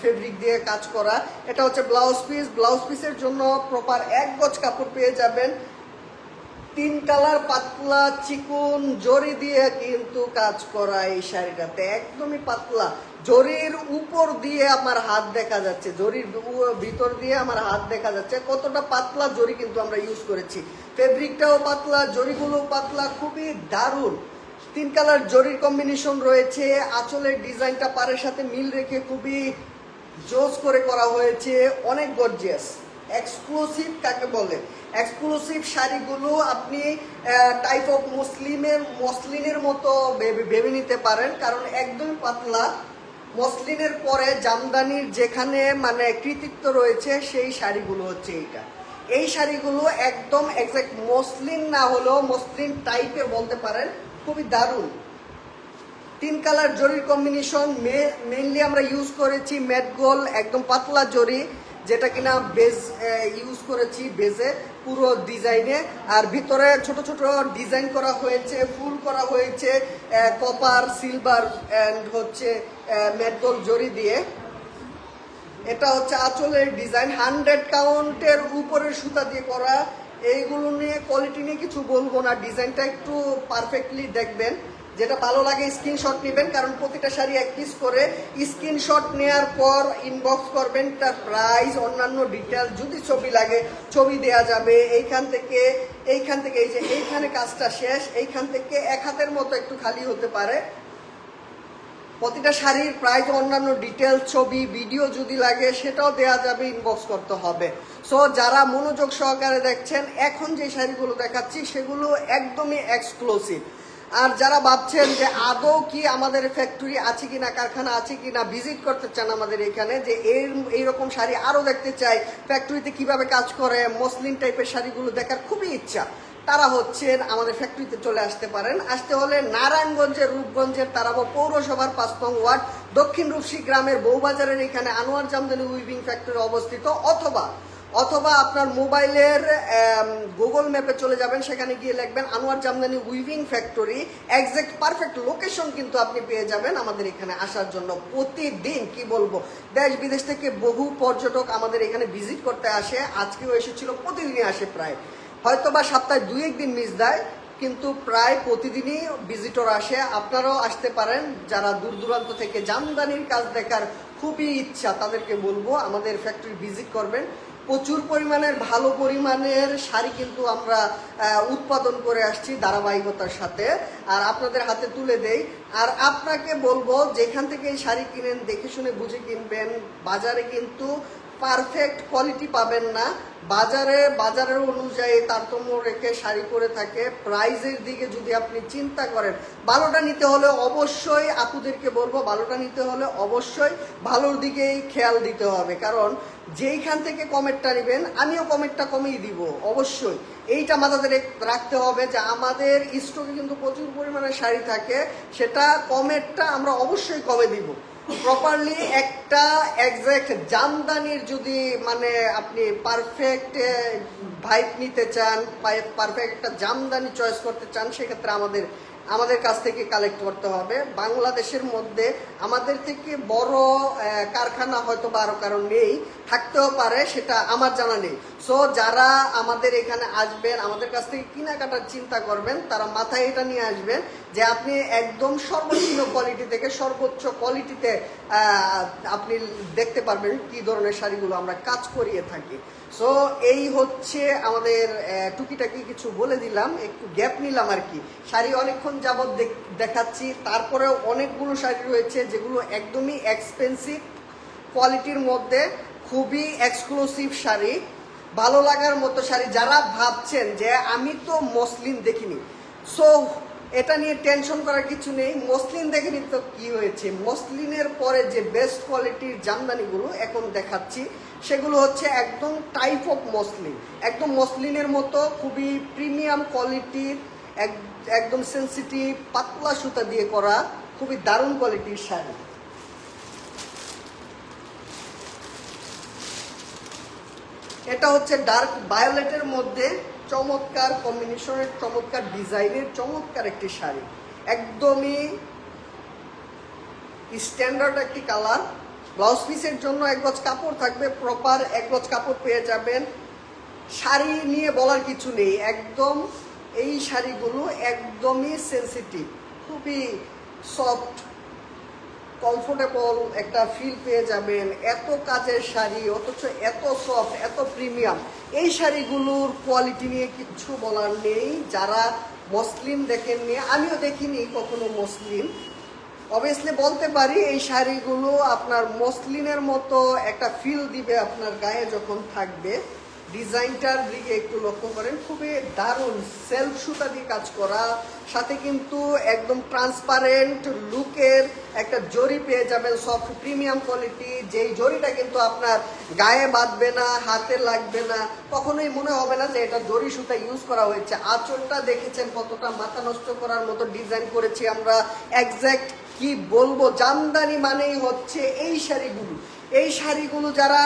Speaker 1: ফেব্রিক দিয়ে কাজ করা। এটা হচ্ছে ব্লাউজ পিস। ব্লাউজ পিসের জন্য প্রপার 1 গজ কাপড় পেয়ে যাবেন। 3 কালার পাতলা চিকন জরি দিয়ে কিন্তু কাজ করা এই শাড়িটাতে, একদমই পাতলা। জরির উপর দিয়ে আমার হাত দেখা যাচ্ছে, জরির ভিতর দিয়ে আমার হাত দেখা যাচ্ছে, কতটা পাতলা জরি কিন্তু আমরা ইউজ করেছি। ফেব্রিকটাও পাতলা, জরিগুলো পাতলা, খুবই দারুণ। 3 কালার জরির কম্বিনেশন রয়েছে। আঁচলের ডিজাইনটা পাড়ের সাথে মিল রেখে খুবই জোস করে করা হয়েছে, অনেক গর্জিয়াস। এক্সক্লুসিভ কাকে বলে? এক্সক্লুসিভ শাড়িগুলো আপনি টাইপ অফ মসলিনের মতো ভেবে নিতে পারেন, কারণ একদম পাতলা মসলিনের পরে জামদানির যেখানে মানে কৃতিত্ব রয়েছে সেই শাড়িগুলো হচ্ছে এইটা। এই শাড়িগুলো একদম এক্সাক্ট মসলিন না হলেও মসলিন টাইপের বলতে পারেন, খুবই দারুণ। 3 কালার জরির কম্বিনেশন, মেইনলি আমরা ইউজ করেছি ম্যাট গোল্ড, একদম পাতলা জরি, যেটা কিনা বেজ ইউজ করেছি বেজে পুরো ডিজাইনে। আর ভিতরে ছোট ছোট ডিজাইন করা হয়েছে, ফুল করা হয়েছে কপার, সিলভার অ্যান্ড হচ্ছে ম্যাট গোল্ড জরি দিয়ে। এটা হচ্ছে আঁচলের ডিজাইন, 100 কাউন্টের উপরের সুতা দিয়ে করা। এইগুলো নিয়ে কোয়ালিটি নিয়ে কিছু বলবো না, ডিজাইনটা একটু পারফেক্টলি দেখবেন। যেটা ভালো লাগে স্ক্রিনশট নেবেন, কারণ প্রতিটা শাড়ি 1 পিস করে। স্ক্রিনশট নেওয়ার পর ইনবক্স করবেন, তার প্রাইস অন্যান্য ডিটেল, যদি ছবি লাগে ছবি দেয়া যাবে। এইখান থেকে এই যে এইখানে কাজটা শেষ, এইখান থেকে 1 হাতের মতো একটু খালি হতে পারে। প্রতিটা শাড়ির প্রাইস, অন্যান্য ডিটেল, ছবি, ভিডিও যদি লাগে সেটাও দেয়া যাবে, ইনবক্স করতে হবে। সো যারা মনোযোগ সহকারে দেখছেন, এখন যে শাড়িগুলো দেখাচ্ছি সেগুলো একদমই এক্সক্লুসিভ। আর যারা ভাবছেন যে আদৌ কি আমাদের ফ্যাক্টরি আছে কিনা, কারখানা আছে কিনা, ভিজিট করতে চান আমাদের এখানে, যে এইরকম শাড়ি আরও দেখতে চাই, ফ্যাক্টরিতে কিভাবে কাজ করে, মসলিন টাইপের শাড়িগুলো দেখার খুবই ইচ্ছা, তারা হচ্ছেন আমাদের ফ্যাক্টরিতে চলে আসতে পারেন। আসতে হলে নারায়ণগঞ্জের রূপগঞ্জের তারাবো পৌরসভার 5 নং ওয়ার্ড দক্ষিণ রূপসী গ্রামের বউবাজারের এখানে আনোয়ার জামদানি উইভিং ফ্যাক্টরি অবস্থিত। অথবা আপনার মোবাইলের গুগল ম্যাপে চলে যাবেন, সেখানে গিয়ে লিখবেন Anwar Jamdani weaving factory, exact perfect location কিন্তু আপনি পেয়ে যাবেন আমাদের এখানে আসার জন্য। প্রতিদিন কি বলবো, দেশ বিদেশ থেকে বহু পর্যটক আমাদের এখানে ভিজিট করতে আসে, আজকেও এসেছিল, প্রতিদিনই আসে প্রায়, হয়তো বা সপ্তাহে 2-1 দিন মিস দেয়, কিন্তু প্রায় প্রতিদিনই ভিজিটর আসে। আপনারাও আসতে পারেন, যারা দূর দূরান্ত থেকে জামদানির কাজ দেখার খুবই ইচ্ছা, তাদেরকে বলবো আমাদের ফ্যাক্টরি ভিজিট করবেন। প্রচুর পরিমাণের ভালো পরিমাণের শাড়ি কিন্তু আমরা উৎপাদন করে আসছি ধারাবাহিকতার সাথে, আর আপনাদের হাতে তুলে দেই। আর আপনাকে বলবো, যেখান থেকে এই শাড়ি কিনেন দেখে শুনে বুঝে কিনবেন। বাজারে কিন্তু পারফেক্ট কোয়ালিটি পাবেন না, বাজারের অনুযায়ী তারতম্য রেখে শাড়ি করে থাকে। প্রাইজের দিকে যদি আপনি চিন্তা করেন, ভালোটা নিতে হলে অবশ্যই আপুদেরকে বলবো, ভালোটা নিতে হলে অবশ্যই ভালোর দিকেই খেয়াল দিতে হবে, কারণ যেইখান থেকে কমেরটা নেবেন, আমিও কমেরটা কমিয়ে দিব অবশ্যই। এইটা মাথাতে রাখতে হবে যে আমাদের স্টকে কিন্তু প্রচুর পরিমাণে শাড়ি থাকে, সেটা কমেরটা আমরা অবশ্যই কমে দিব। প্রপারলি একটা এক্সাক্ট জামদানির যদি মানে আপনি পারফেক্ট ভাইব নিতে চান, পারফেক্ট একটা জামদানি চয়েস করতে চান, সেক্ষেত্রে আমাদের কাছ থেকে কালেক্ট করতে হবে। বাংলাদেশের মধ্যে আমাদের থেকে বড় কারখানা হয়তো বা আরও কারণ নেই, থাকতেও পারে, সেটা আমার জানা নেই। সো যারা আমাদের এখানে আসবেন, আমাদের কাছ থেকে কেনাকাটার চিন্তা করবেন, তারা মাথায় এটা নিয়ে আসবেন যে আপনি একদম সর্বনিম্ন কোয়ালিটি থেকে সর্বোচ্চ কোয়ালিটিতে আপনি দেখতে পারবেন কি ধরনের শাড়িগুলো আমরা কাজ করিয়ে থাকি। সো এই হচ্ছে আমাদের টুকিটাকি কিছু বলে দিলাম, একটু গ্যাপ নিলাম আর কি। শাড়ি অনেকক্ষণ যাবৎ দেখাচ্ছি, তারপরেও অনেকগুলো শাড়ি রয়েছে যেগুলো একদমই এক্সপেন্সিভ কোয়ালিটির মধ্যে, খুবই এক্সক্লুসিভ শাড়ি, ভালো লাগার মতো শাড়ি। যারা ভাবছেন যে আমি তো মসলিন দেখিনি, সো এটা নিয়ে টেনশন করার কিছু নেই। মসলিন দেখেনি তো কি হয়েছে, মসলিনের পরে যে বেস্ট কোয়ালিটির জামদানিগুলো এখন দেখাচ্ছি সেগুলো হচ্ছে একদম টাইপ অফ মসলিন, একদম মসলিনের মতো খুবই প্রিমিয়াম কোয়ালিটির, একদম সেন্সিটিভ পাতলা সুতা দিয়ে করা খুবই দারুণ কোয়ালিটির শাড়ি। এটা হচ্ছে ডার্ক ভায়োলেটের মধ্যে চমৎকার কম্বিনেশনের, চমৎকার ডিজাইনের, চমৎকার একটি শাড়ি, একদমই স্ট্যান্ডার্ড একটি কালার। ব্লাউজ পিসের জন্য 1 গজ কাপড় থাকবে, প্রপার 1 গজ কাপড় পেয়ে যাবেন। শাড়ি নিয়ে বলার কিছু নেই, একদম এই শাড়িগুলো একদমই সেন্সিটিভ, খুবই সফট, কমফোর্টেবল একটা ফিল পেয়ে যাবেন। এত কাজের শাড়ি অথচ এত সফট, এত প্রিমিয়াম, এই শাড়িগুলোর কোয়ালিটি নিয়ে কিচ্ছু বলার নেই। যারা মসলিন দেখেননি, আমিও দেখিনি কখনো মসলিন, অবভিয়াসলি বলতে পারি এই শাড়িগুলো আপনার মসলিনের মতো একটা ফিল দিবে আপনার গায়ে যখন থাকবে। ডিজাইনটার দিকে একটু লক্ষ্য করেন, খুবই দারুণ সেলফ সুতা দিয়ে কাজ করা, সাথে কিন্তু একদম ট্রান্সপারেন্ট লুকের একটা জরি পেয়ে যাবেন, সফট প্রিমিয়াম কোয়ালিটি। যেই জরিটা কিন্তু আপনার গায়ে বাঁধবে না, হাতে লাগবে না, কখনোই মনে হবে না যে এটা জরি সুতা ইউজ করা হয়েছে। আঁচলটা দেখেছেন কতটা মাথা নষ্ট করার মতো ডিজাইন করেছি আমরা, একজ্যাক্ট কি বলবো, জামদানি মানেই হচ্ছে এই শাড়িগুলো। এই শাড়িগুলো যারা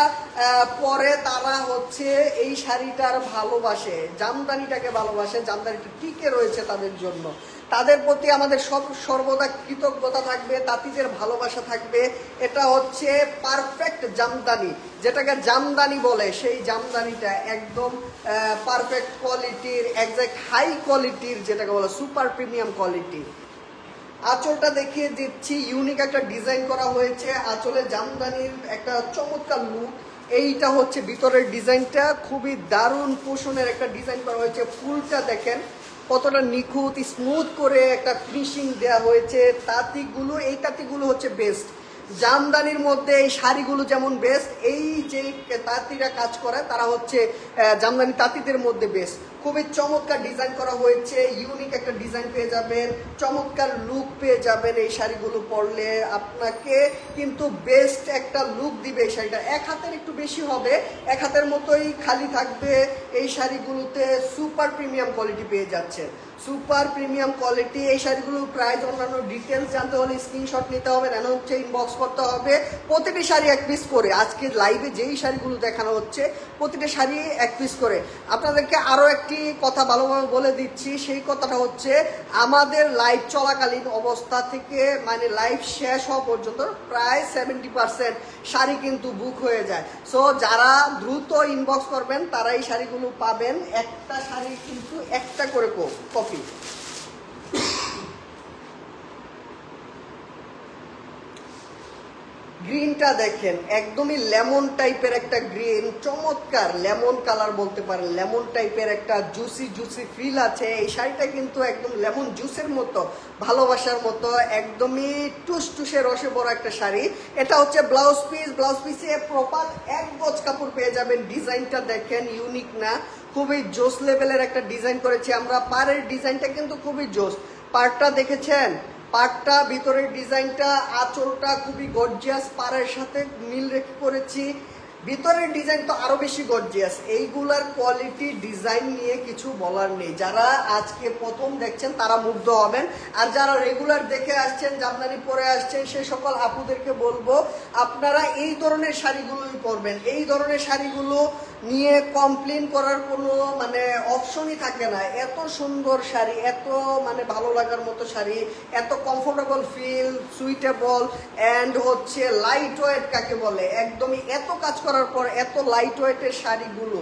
Speaker 1: পরে তারা হচ্ছে এই শাড়িটার ভালোবাসে, জামদানিটাকে ভালোবাসে, জামদানিটা টিকে রয়েছে তাদের জন্য। তাদের প্রতি আমাদের সর্বদা কৃতজ্ঞতা থাকবে, তাঁতিদের ভালোবাসা থাকবে। এটা হচ্ছে পারফেক্ট জামদানি, যেটাকে জামদানি বলে, সেই জামদানিটা একদম পারফেক্ট কোয়ালিটির, একজ্যাক্ট হাই কোয়ালিটির, যেটাকে বলে সুপার প্রিমিয়াম কোয়ালিটি। আঁচলটা দেখিয়ে দিচ্ছি, ইউনিক একটা ডিজাইন করা হয়েছে, আঁচলে জামদানির একটা চমৎকার লুক। এইটা হচ্ছে ভিতরের ডিজাইনটা, খুবই দারুণ পোষণের একটা ডিজাইন করা হয়েছে। ফুলটা দেখেন কতটা নিখুঁত স্মুথ করে একটা ফিনিশিং দেওয়া হয়েছে। তাঁতিগুলো, এই তাঁতিগুলো হচ্ছে বেস্ট জামদানির মধ্যে। এই শাড়িগুলো যেমন বেস্ট, এই যে তাঁতিরা কাজ করে তারা হচ্ছে জামদানি তাঁতিদের মধ্যে বেস্ট। খুবই চমৎকার ডিজাইন করা হয়েছে, ইউনিক একটা ডিজাইন পেয়ে যাবেন, চমৎকার লুক পেয়ে যাবেন। এই শাড়িগুলো পরলে আপনাকে কিন্তু বেস্ট একটা লুক দিবে এই শাড়িটা। এক হাতের একটু বেশি হবে, এক হাতের মতোই খালি থাকবে। এই শাড়িগুলোতে সুপার প্রিমিয়াম কোয়ালিটি পেয়ে যাচ্ছে, সুপার প্রিমিয়াম কোয়ালিটি। এই শাড়িগুলোর প্রাইস, অন্যান্য ডিটেলস জানতে হলে স্ক্রিনশট নিতে হবে, না হচ্ছে ইনবক্স করতে হবে। প্রতিটি শাড়ি এক পিস করে, আজকে লাইভে যেই শাড়িগুলো দেখানো হচ্ছে প্রতিটি শাড়ি এক পিস করে। আপনাদেরকে আরও একটি কথা ভালোভাবে বলে দিচ্ছি, সেই কথাটা হচ্ছে আমাদের লাইভ চলাকালীন অবস্থা থেকে মানে লাইভ শেষ হওয়া পর্যন্ত প্রায় 70% শাড়ি কিন্তু বুক হয়ে যায়। সো যারা দ্রুত ইনবক্স করবেন তারা এই শাড়িগুলো পাবেন। একটা শাড়ি কিন্তু একটা করে কপি। গ্রিনটা দেখেন, একদমই লেমন টাইপের একটা গ্রিন, চমৎকার লেমন কালার বলতে পারেন, লেমন টাইপের একটা জুসি জুসি ফিল আছে। এই শাড়িটা কিন্তু একদম লেমন জুসের মতো, ভালোবাসার মতো, একদমই টুসটুসে রসে বড় একটা শাড়ি। এটা হচ্ছে ব্লাউজ পিস, ব্লাউজ পিসে প্রপার এক গজ কাপড় পেয়ে যাবেন। ডিজাইনটা দেখেন, ইউনিক না, খুবই জোস লেভেলের একটা ডিজাইন করেছি আমরা। পাড়ের ডিজাইনটা কিন্তু খুবই জোস, পাড়টা দেখেছেন, পাটটা ভিতরের ডিজাইনটা, আঁচলটা খুবই গর্জিয়াস, পাড়ের সাথে মিল রেখে করেছি। ভিতরের ডিজাইন তো আরো বেশি গর্জিয়াস। এইগুলার কোয়ালিটি ডিজাইন নিয়ে কিছু বলার নেই। যারা আজকে প্রথম দেখছেন তারা মুগ্ধ হবেন, আর যারা রেগুলার দেখে আসছেন, জামদানি পরে আসছেন, সে সকল আপুদেরকে বলবো আপনারা এই ধরনের শাড়িগুলোই পরবেন। এই ধরনের শাড়িগুলো নিয়ে কমপ্লেন করার কোনো মানে অপশনই থাকে না। এত সুন্দর শাড়ি, এত মানে ভালো লাগার মতো শাড়ি, এত কমফোর্টেবল ফিল, সুইটেবল অ্যান্ড হচ্ছে লাইট ওয়েট কাকে বলে, একদমই এত কাজ করার পর এত লাইট ওয়েটের শাড়িগুলো,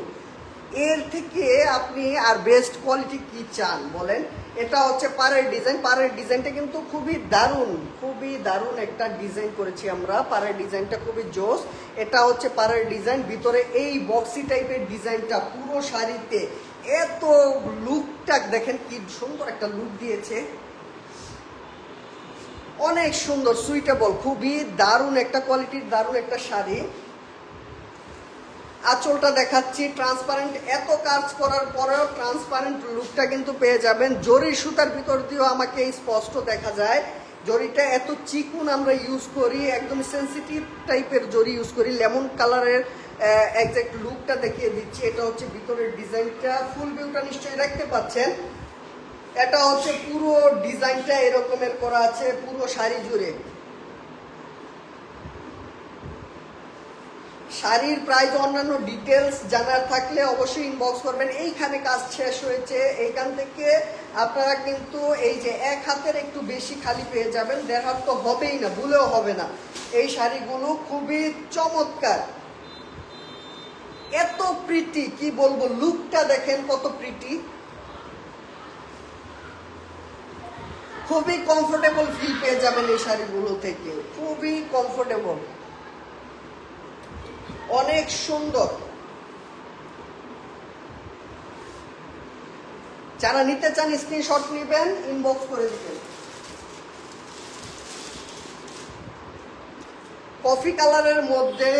Speaker 1: এর থেকে আপনি আর বেস্ট কোয়ালিটি কি চান বলেন। এটা হচ্ছে পাড়ের ডিজাইন, পাড়ের ডিজাইনটা কিন্তু খুবই দারুণ, খুবই দারুণ একটা ডিজাইন করেছি আমরা। পাড়ের ডিজাইনটা খুবই জোস। এটা হচ্ছে পাড়ের ডিজাইন, ভিতরে এই বক্সি টাইপের ডিজাইনটা পুরো শাড়িতে, এত লুকটা দেখেন কি সুন্দর একটা লুক দিয়েছে, অনেক সুন্দর, সুইটেবল, খুবই দারুণ একটা কোয়ালিটির, দারুণ একটা শাড়ি। আঁচলটা দেখাচ্ছি, ট্রান্সপারেন্ট, এত কাজ করার পরেও ট্রান্সপারেন্ট লুকটা কিন্তু পেয়ে যাবেন। জরির সুতার ভিতর দিয়েও আমাকে স্পষ্ট দেখা যায়। জরিটা এত চিকুন আমরা ইউজ করি, একদম সেন্সিটিভ টাইপের জরি ইউজ করি। লেমন কালারের একজ্যাক্ট লুকটা দেখিয়ে দিচ্ছি। এটা হচ্ছে ভিতরের ডিজাইনটা, ফুল ভিউটা নিশ্চয়ই দেখতে পাচ্ছেন। এটা হচ্ছে পুরো ডিজাইনটা এরকমের করা আছে পুরো শাড়ি জুড়ে। শাড়ির প্রাইস, অন্যান্য ডিটেলস জানার থাকলে অবশ্যই ইনবক্স করবেন। এইখানে কাজ শেষ হয়েছে, এইখান থেকে আপনারা কিন্তু এই যে এক হাতের একটু বেশি খালি পেয়ে যাবেন, দেড় হাত তো হবেই না, ভুলেও হবে না। এই শাড়িগুলো খুবই চমৎকার, এত প্রিটি, কি বলবো, লুকটা দেখেন কত প্রিটি, খুবই কমফোর্টেবল ফিল পেয়ে যাবেন এই শাড়িগুলো থেকে, খুবই কমফোর্টেবল, অনেক সুন্দর। যারা নিতে চান স্ক্রিনশট নেবেন, ইনবক্স করে দিবেন। কফি কালারের মধ্যে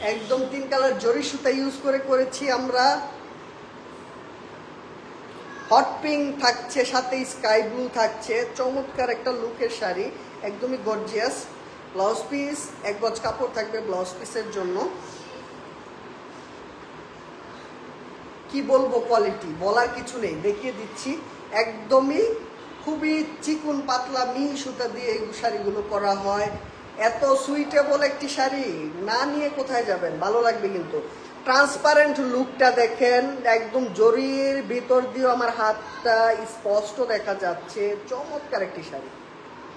Speaker 1: একদম 3 কালার জরি সুতা ইউজ করেছি আমরা। হট পিঙ্ক থাকছে, সাথে স্কাই ব্লু থাকছে, চমৎকার একটা লুকের শাড়ি, একদমই গর্জিয়াস। ব্লাউজ পিস 1 গজ কাপড় থাকবে ব্লাউজ পিসের জন্য। কি বলবো, কোয়ালিটি বলার কিছু নেই, দেখিয়ে দিচ্ছি। একদমই খুবই চিকন পাতলা মিহি সুতা দিয়ে এই শাড়িগুলো করা হয়। এত সুইটেবল একটি শাড়ি, না নিয়ে কোথায় যাবেন, ভালো লাগবে কিন্তু। ট্রান্সপারেন্ট লুকটা দেখেন, একদম জরির ভিতর দিয়ে আমার হাতটা স্পষ্ট দেখা যাচ্ছে। চমৎকার একটি শাড়ি,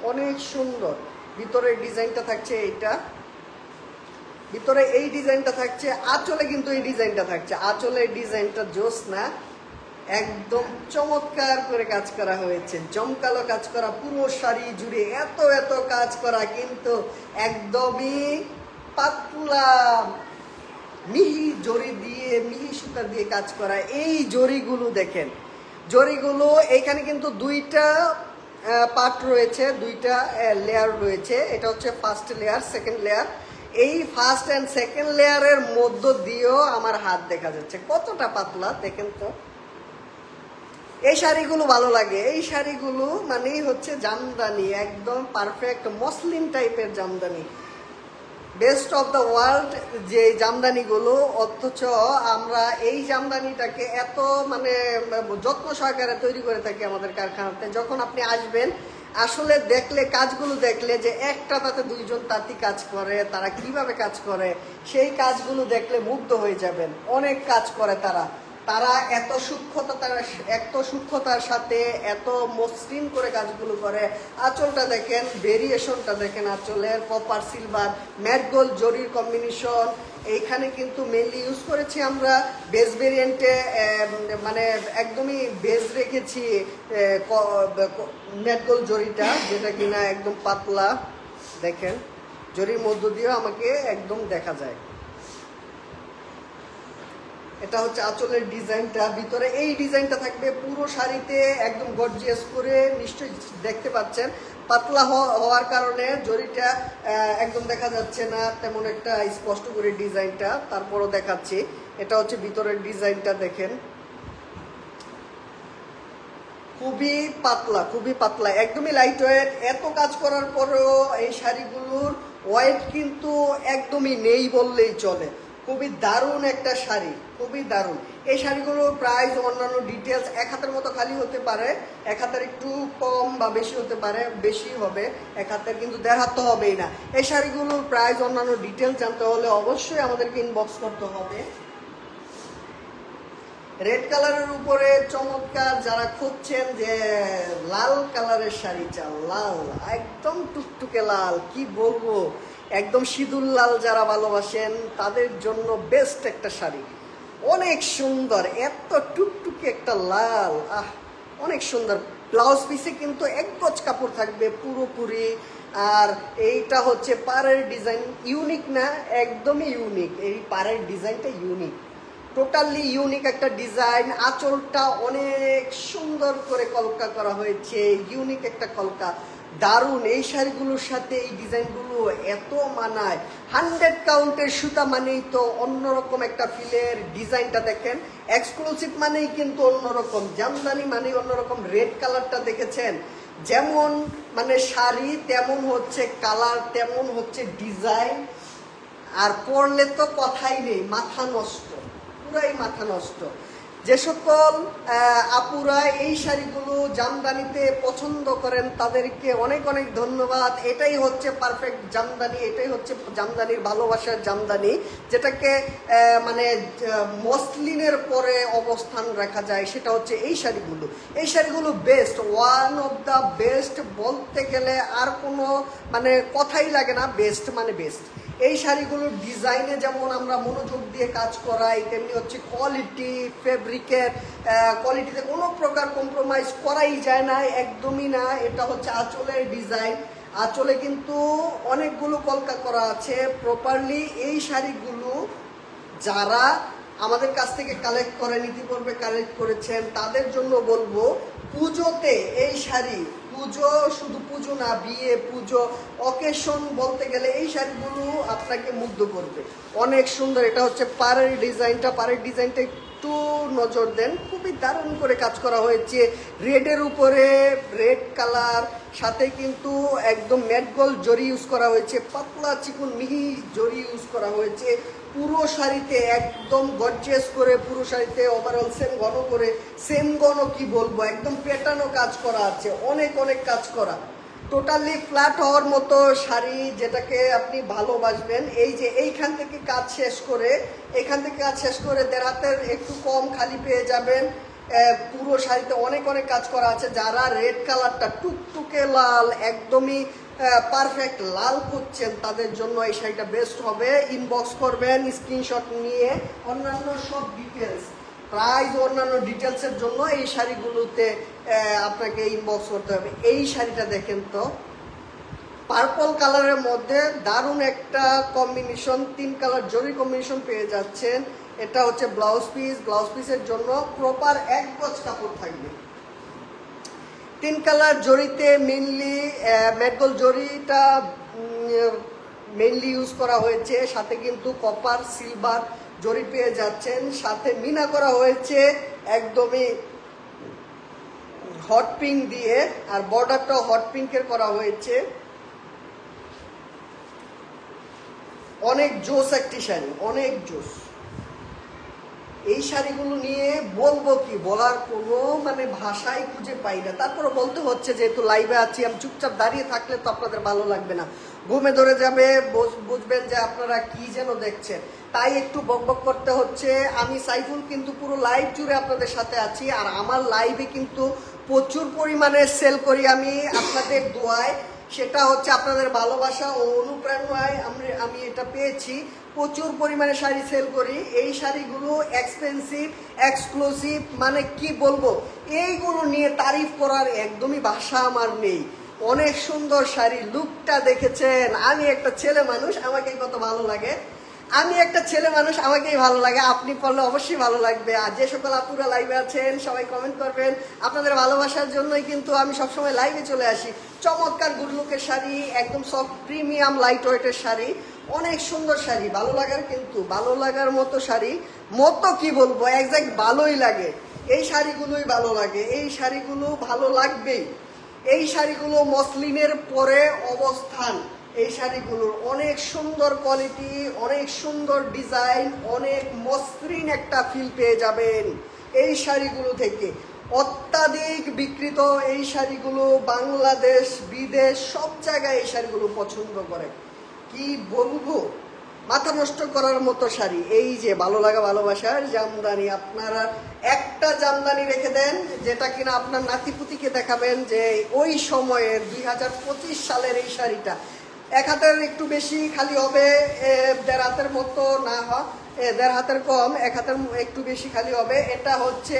Speaker 1: অনেক সুন্দর। ভিতরের ডিজাইনটা থাকছে এইটা, ভিতরে এই ডিজাইনটা থাকছে, আঁচলে কিন্তু এই ডিজাইনটা থাকছে। আঁচলের ডিজাইনটা জোস না, একদম চমৎকার করে কাজ করা হয়েছে, জমকালো কাজ করা, পুরো শাড়ি জুড়ে এত এত কাজ করা, কিন্তু একদমই পাতলা মিহি জরি দিয়ে, মিহি সুতা দিয়ে কাজ করা। এই জরিগুলো দেখেন, জরিগুলো এখানে কিন্তু 2টা পার্ট রয়েছে, 2টা লেয়ার রয়েছে। এটা হচ্ছে ফার্স্ট লেয়ার, সেকেন্ড লেয়ার। এই ফার্স্ট অ্যান্ড সেকেন্ড লেয়ারের মধ্য দিয়েও আমার হাত দেখা যাচ্ছে, কতটা পাতলা দেখেন তো। এই শাড়িগুলো ভালো লাগে, এই শাড়িগুলো মানেই হচ্ছে জামদানি, একদম পারফেক্ট মসলিন টাইপের Jamdani, best of the world যে জামদানিগুলো। অথচ আমরা এই জামদানিটাকে এত মানে যত্ন সহকারে তৈরি করে থাকি আমাদের কারখানাতে। যখন আপনি আসবেন আসলে দেখলে, কাজগুলো দেখলে যে একটা তাতে 2জন তাঁতি কাজ করে, তারা কিভাবে কাজ করে সেই কাজগুলো দেখলে মুগ্ধ হয়ে যাবেন। অনেক কাজ করে তারা, এত সূক্ষ্মতার সাথে এত মসৃণ করে কাজগুলো করে। আঁচলটা দেখেন, ভেরিয়েশনটা দেখেন, আঁচলের কপার সিলভার ম্যাট গোল্ড জরির কম্বিনেশন। এইখানে কিন্তু মেনলি ইউজ করেছি আমরা বেস ভেরিয়েন্টে, মানে একদমই বেস রেখেছি ম্যাট গোল্ড জরিটা, যেটা কিনা একদম পাতলা। দেখেন জরির মধ্য দিয়েও আমাকে একদম দেখা যায়। এটা হচ্ছে আঁচলের ডিজাইনটা, ভিতরে এই ডিজাইনটা থাকবে পুরো শাড়িতে, একদম গর্জিয়াস করে। নিশ্চয়ই দেখতে পাচ্ছেন পাতলা হওয়ার কারণে জরিটা একদম দেখা যাচ্ছে না তেমন একটা স্পষ্ট করে ডিজাইনটা, তারপরও দেখাচ্ছি। এটা হচ্ছে ভিতরের ডিজাইনটা দেখেন, খুবই পাতলা, খুবই পাতলা, একদমই লাইট ওয়েট। এত কাজ করার পরেও এই শাড়িগুলোর ওয়েট কিন্তু একদমই নেই বললেই চলে। খুবই দারুণ একটা শাড়ি, খুবই দারুণ। এই শাড়িগুলোর প্রাইস অন্যান্য ডিটেলস 1 হাতের মতো খালি হতে পারে, 1 হাতের একটু কম বা বেশি হতে পারে, বেশি হবে 1 হাতের, কিন্তু 1.5 হাত তো হবেই না। এই শাড়িগুলোর প্রাইস অন্যান্য ডিটেলস জানতে হলে অবশ্যই আমাদেরকে ইনবক্স করতে হবে। রেড কালারের উপরে চমৎকার, যারা খুঁজছেন যে লাল কালারের শাড়ি চান, লাল একদম টুকটুকে লাল, কি বলবো, একদম সিঁদুর লাল যারা ভালোবাসেন তাদের জন্য বেস্ট একটা শাড়ি। অনেক সুন্দর, এত টুকটুকে একটা লাল, অনেক সুন্দর। ব্লাউজ পিসে কিন্তু 1 গজ কাপড় থাকবে পুরোপুরি। আর এইটা হচ্ছে পাড়ের ডিজাইন, ইউনিক না, একদমই ইউনিক। এই পাড়ের ডিজাইনটা ইউনিক, টোটালি ইউনিক একটা ডিজাইন। আঁচলটা অনেক সুন্দর করে কলকা করা হয়েছে, ইউনিক একটা কলকা, দারুণ। এই শাড়িগুলোর সাথে এই ডিজাইনগুলো এত মানায়। 100 কাউন্টের সুতা মানেই তো অন্যরকম একটা ফিলের। ডিজাইনটা দেখেন, এক্সক্লুসিভ মানেই কিন্তু অন্যরকম, জামদানি মানেই অন্যরকম। রেড কালারটা দেখেছেন, যেমন মানে শাড়ি তেমন হচ্ছে কালার, তেমন হচ্ছে ডিজাইন। আর পরলে তো কথাই নেই, মাথা নষ্ট, পুরাই মাথা নষ্ট। যে সকল আপুরা এই শাড়িগুলো জামদানিতে পছন্দ করেন তাদেরকে অনেক অনেক ধন্যবাদ। এটাই হচ্ছে পারফেক্ট জামদানি, এটাই হচ্ছে জামদানির ভালোবাসার জামদানি, যেটাকে মানে মসলিনের পরে অবস্থান রাখা যায়, সেটা হচ্ছে এই শাড়িগুলো। এই শাড়িগুলো best, one of the best বলতে গেলে আর কোনো মানে কথাই লাগে না, বেস্ট মানে বেস্ট। এই শাড়িগুলোর ডিজাইনে যেমন আমরা মনোযোগ দিয়ে কাজ করাই, তেমনি হচ্ছে কোয়ালিটি, ফেব্রিকের কোয়ালিটিতে কোনো প্রকার কম্প্রোমাইজ করাই যায় না, একদমই না। এটা হচ্ছে আঁচলের ডিজাইন, আঁচলে কিন্তু অনেকগুলো কলকা করা আছে প্রপারলি। এই শাড়িগুলো যারা আমাদের কাছ থেকে কালেক্ট করেন, ইতিপূর্বে কালেক্ট করেছেন, তাদের জন্য বলবো পুজোতে এই শাড়ি পুজো, শুধু পুজো না, বিয়ে, পুজো, অকেশন বলতে গেলে এই শাড়িগুলো আপনাকে মুগ্ধ করবে। অনেক সুন্দর। এটা হচ্ছে পাড়ের ডিজাইনটা, পাড়ের ডিজাইনটা একটু নজর দেন, খুবই দারুণ করে কাজ করা হয়েছে। রেডের উপরে রেড কালার, সাথে কিন্তু একদম ম্যাট গোল্ড জরি ইউজ করা হয়েছে, পাতলা চিকন মিহি জরি ইউজ করা হয়েছে। পুরো শাড়িতে একদম গর্জিয়াস করে, পুরো শাড়িতে ওভারঅল সেম ঘন করে, সেম ঘন কি বলবো, একদম পেটানো কাজ করা আছে, অনেক অনেক কাজ করা, টোটালি ফ্ল্যাট হওয়ার মতো শাড়ি, যেটাকে আপনি ভালোবাসবেন। এই যে এইখান থেকে কাজ শেষ করে, এখান থেকে কাজ শেষ করে 1.5 হাতের একটু কম খালি পেয়ে যাবেন। পুরো শাড়িতে অনেক অনেক কাজ করা আছে। যারা রেড কালারটা টুকটুকে লাল, একদমই পারফেক্ট লাল খুঁজছেন, তাদের জন্য এই শাড়িটা বেস্ট হবে। ইনবক্স করবেন স্ক্রিনশট নিয়ে, অন্যান্য সব ডিটেলস, প্রাইস, অন্যান্য ডিটেলসের জন্য এই শাড়িগুলোতে আপনাকে ইনবক্স করতে হবে। এই শাড়িটা দেখেন তো, পার্পল কালারের মধ্যে দারুণ একটা কম্বিনেশন, 3 কালার জরি কম্বিনেশন পেয়ে যাচ্ছেন। এটা হচ্ছে ব্লাউজ পিস। ব্লাউজ পিসের জন্য প্রপার 1 গজ কাপড় থাকবে। 3 কালার জরিতে মেনলি ম্যাট গোল্ড জরিটা মেনলি ইউজ করা হয়েছে, সাথে কিন্তু কপার সিলভার জরি পেয়ে যাচ্ছেন, সাথে মিনা করা হয়েছে একদমই হট পিঙ্ক দিয়ে, আর বর্ডারটাও হট পিঙ্কের করা হয়েছে। অনেক জোস একটি শাড়ি, অনেক জোস। এই শাড়িগুলো নিয়ে বলবো কি, বলার কোনো মানে ভাষাই খুঁজে পাই না। তারপরে বলতে হচ্ছে, যেহেতু লাইভে আছি, আমি চুপচাপ দাঁড়িয়ে থাকলে তো আপনাদের ভালো লাগবে না, ঘুমে ধরে যাবে, বুঝবেন যে আপনারা কি যেন দেখছেন, তাই একটু বকবক করতে হচ্ছে। আমি সাইফুল কিন্তু পুরো লাইভ জুড়ে আপনাদের সাথে আছি, আর আমার লাইভে কিন্তু প্রচুর পরিমাণে সেল করি আমি আপনাদের দোয়ায়। সেটা হচ্ছে আপনাদের ভালোবাসা ও অনুপ্রেরণায় আমি এটা পেয়েছি। প্রচুর পরিমাণে শাড়ি সেল করি। এই শাড়িগুলো এক্সপেন্সিভ, এক্সক্লুসিভ, মানে কি বলবো, এইগুলো নিয়ে তারিফ করার একদমই ভাষা আমার নেই। অনেক সুন্দর শাড়ি, লুকটা দেখেছেন। আমি একটা ছেলে মানুষ, আমাকে কত ভালো লাগে, আমি একটা ছেলে মানুষ, আমাকেই ভালো লাগে। আপনি পড়লে অবশ্যই ভালো লাগবে। আর যে সকল আপুরা লাইভে আছেন, সবাই কমেন্ট করবেন। আপনাদের ভালোবাসার জন্যই কিন্তু আমি সবসময় লাইভে চলে আসি। চমৎকার গুড লুকের শাড়ি, একদম সফট প্রিমিয়াম লাইট ওয়েটের শাড়ি, অনেক সুন্দর শাড়ি, ভালো লাগার, কিন্তু ভালো লাগার মতো শাড়ি, মতো কি বলবো, একজ্যাক্ট ভালোই লাগে। এই শাড়িগুলোই ভালো লাগে, এই শাড়িগুলো ভালো লাগবেই। এই শাড়িগুলো মসলিনের পরে অবস্থান। এই শাড়িগুলোর অনেক সুন্দর কোয়ালিটি, অনেক সুন্দর ডিজাইন, অনেক মসৃণ একটা ফিল পেয়ে যাবেন এই শাড়িগুলো থেকে। অত্যাধিক বিক্রিত এই শাড়িগুলো, বাংলাদেশ বিদেশ সব জায়গায় এই শাড়িগুলো পছন্দ করে। কি বলবো, মাথা নষ্ট করার মতো শাড়ি। এই যে ভালো লাগা, ভালোবাসার জামদানি, আপনারা একটা জামদানি রেখে দেন, যেটা কিনা আপনার নাতিপুতিকে দেখাবেন যে ওই সময়ের 2025 সালের এই শাড়িটা। 1 হাতের একটু বেশি খালি হবে, 1.5 হাতের মতো না হয়, 1.5 হাতের কম, 1 হাতের একটু বেশি খালি হবে। এটা হচ্ছে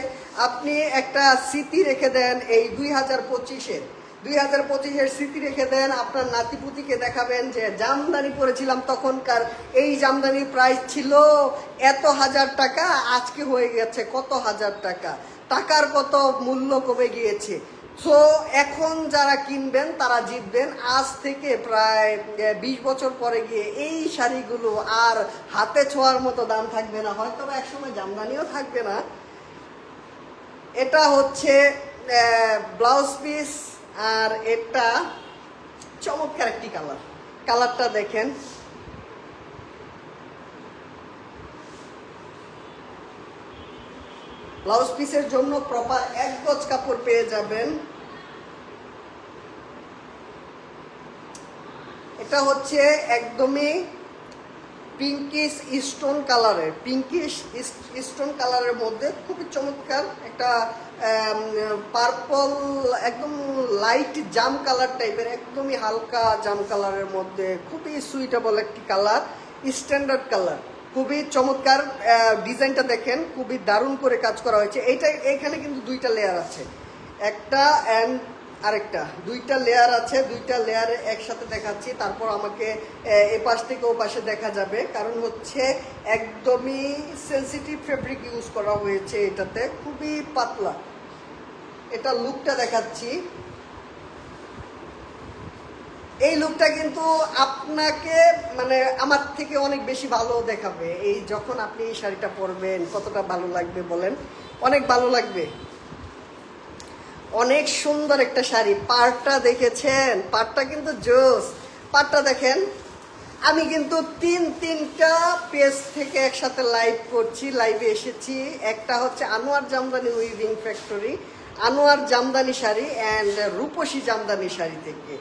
Speaker 1: আপনি একটা স্মৃতি রেখে দেন, এই 2025-এর স্মৃতি রেখে দেন, আপনার নাতিপুতিকে দেখাবেন যে জামদানি পরেছিলাম তখনকার, এই জামদানির প্রাইস ছিল এত হাজার টাকা, আজকে হয়ে গেছে কত হাজার টাকা, টাকার কত মূল্য কমে গিয়েছে। সো এখন যারা কিনবেন তারা জিতবেন। আজ থেকে প্রায় 20 বছর পরে গিয়ে এই শাড়িগুলো আর হাতে ছোঁয়ার মতো দাম থাকবে না, হয়তো বা একসময় জামদানিও থাকবে না। এটা হচ্ছে ব্লাউজ পিস, আর এটা চমৎকার একটি কালার, কালারটা দেখেন। ব্লাউজ পিসের জন্য প্রপার 1 গজ কাপড় পেয়ে যাবেন। এটা হচ্ছে একদমই পিঙ্কিশ স্টোন কালারের, পিঙ্কিশ স্টোন কালারের মধ্যে খুবই চমৎকার একটা পার্পল, একদম লাইট জাম কালার টাইপের, একদমই হালকা জাম কালারের মধ্যে খুবই সুইটেবল একটি কালার, স্ট্যান্ডার্ড কালার, খুবই চমৎকার। ডিজাইনটা দেখেন, খুবই দারুণ করে কাজ করা হয়েছে। এইখানে কিন্তু 2টা লেয়ার আছে, একটা অ্যান্ড আরেকটা, 2টা লেয়ার আছে। 2টা লেয়ারে একসাথে দেখাচ্ছি, তারপর আমাকে এ পাশ থেকে ও পাশে দেখা যাবে, কারণ হচ্ছে একদমই সেন্সিটিভ ফেব্রিক ইউজ করা হয়েছে এটাতে, খুবই পাতলা। এটা লুকটা দেখাচ্ছি, এই লুকটা কিন্তু আপনাকে মানে আমার থেকে অনেক বেশি ভালো দেখাবে। এই যখন আপনি এই শাড়িটা পরবেন কতটা ভালো লাগবে বলেন? অনেক ভালো লাগবে। অনেক সুন্দর একটা শাড়ি। পাড়টা দেখেছেন? পাড়টা কিন্তু জোস। পাড়টা দেখেন। আমি কিন্তু তিনটা পেজ থেকে একসাথে লাইভ করছি, লাইভে এসেছি। একটা হচ্ছে Anwar Jamdani weaving factory, Anwar Jamdani sari and Rupashi Jamdani sari থেকে।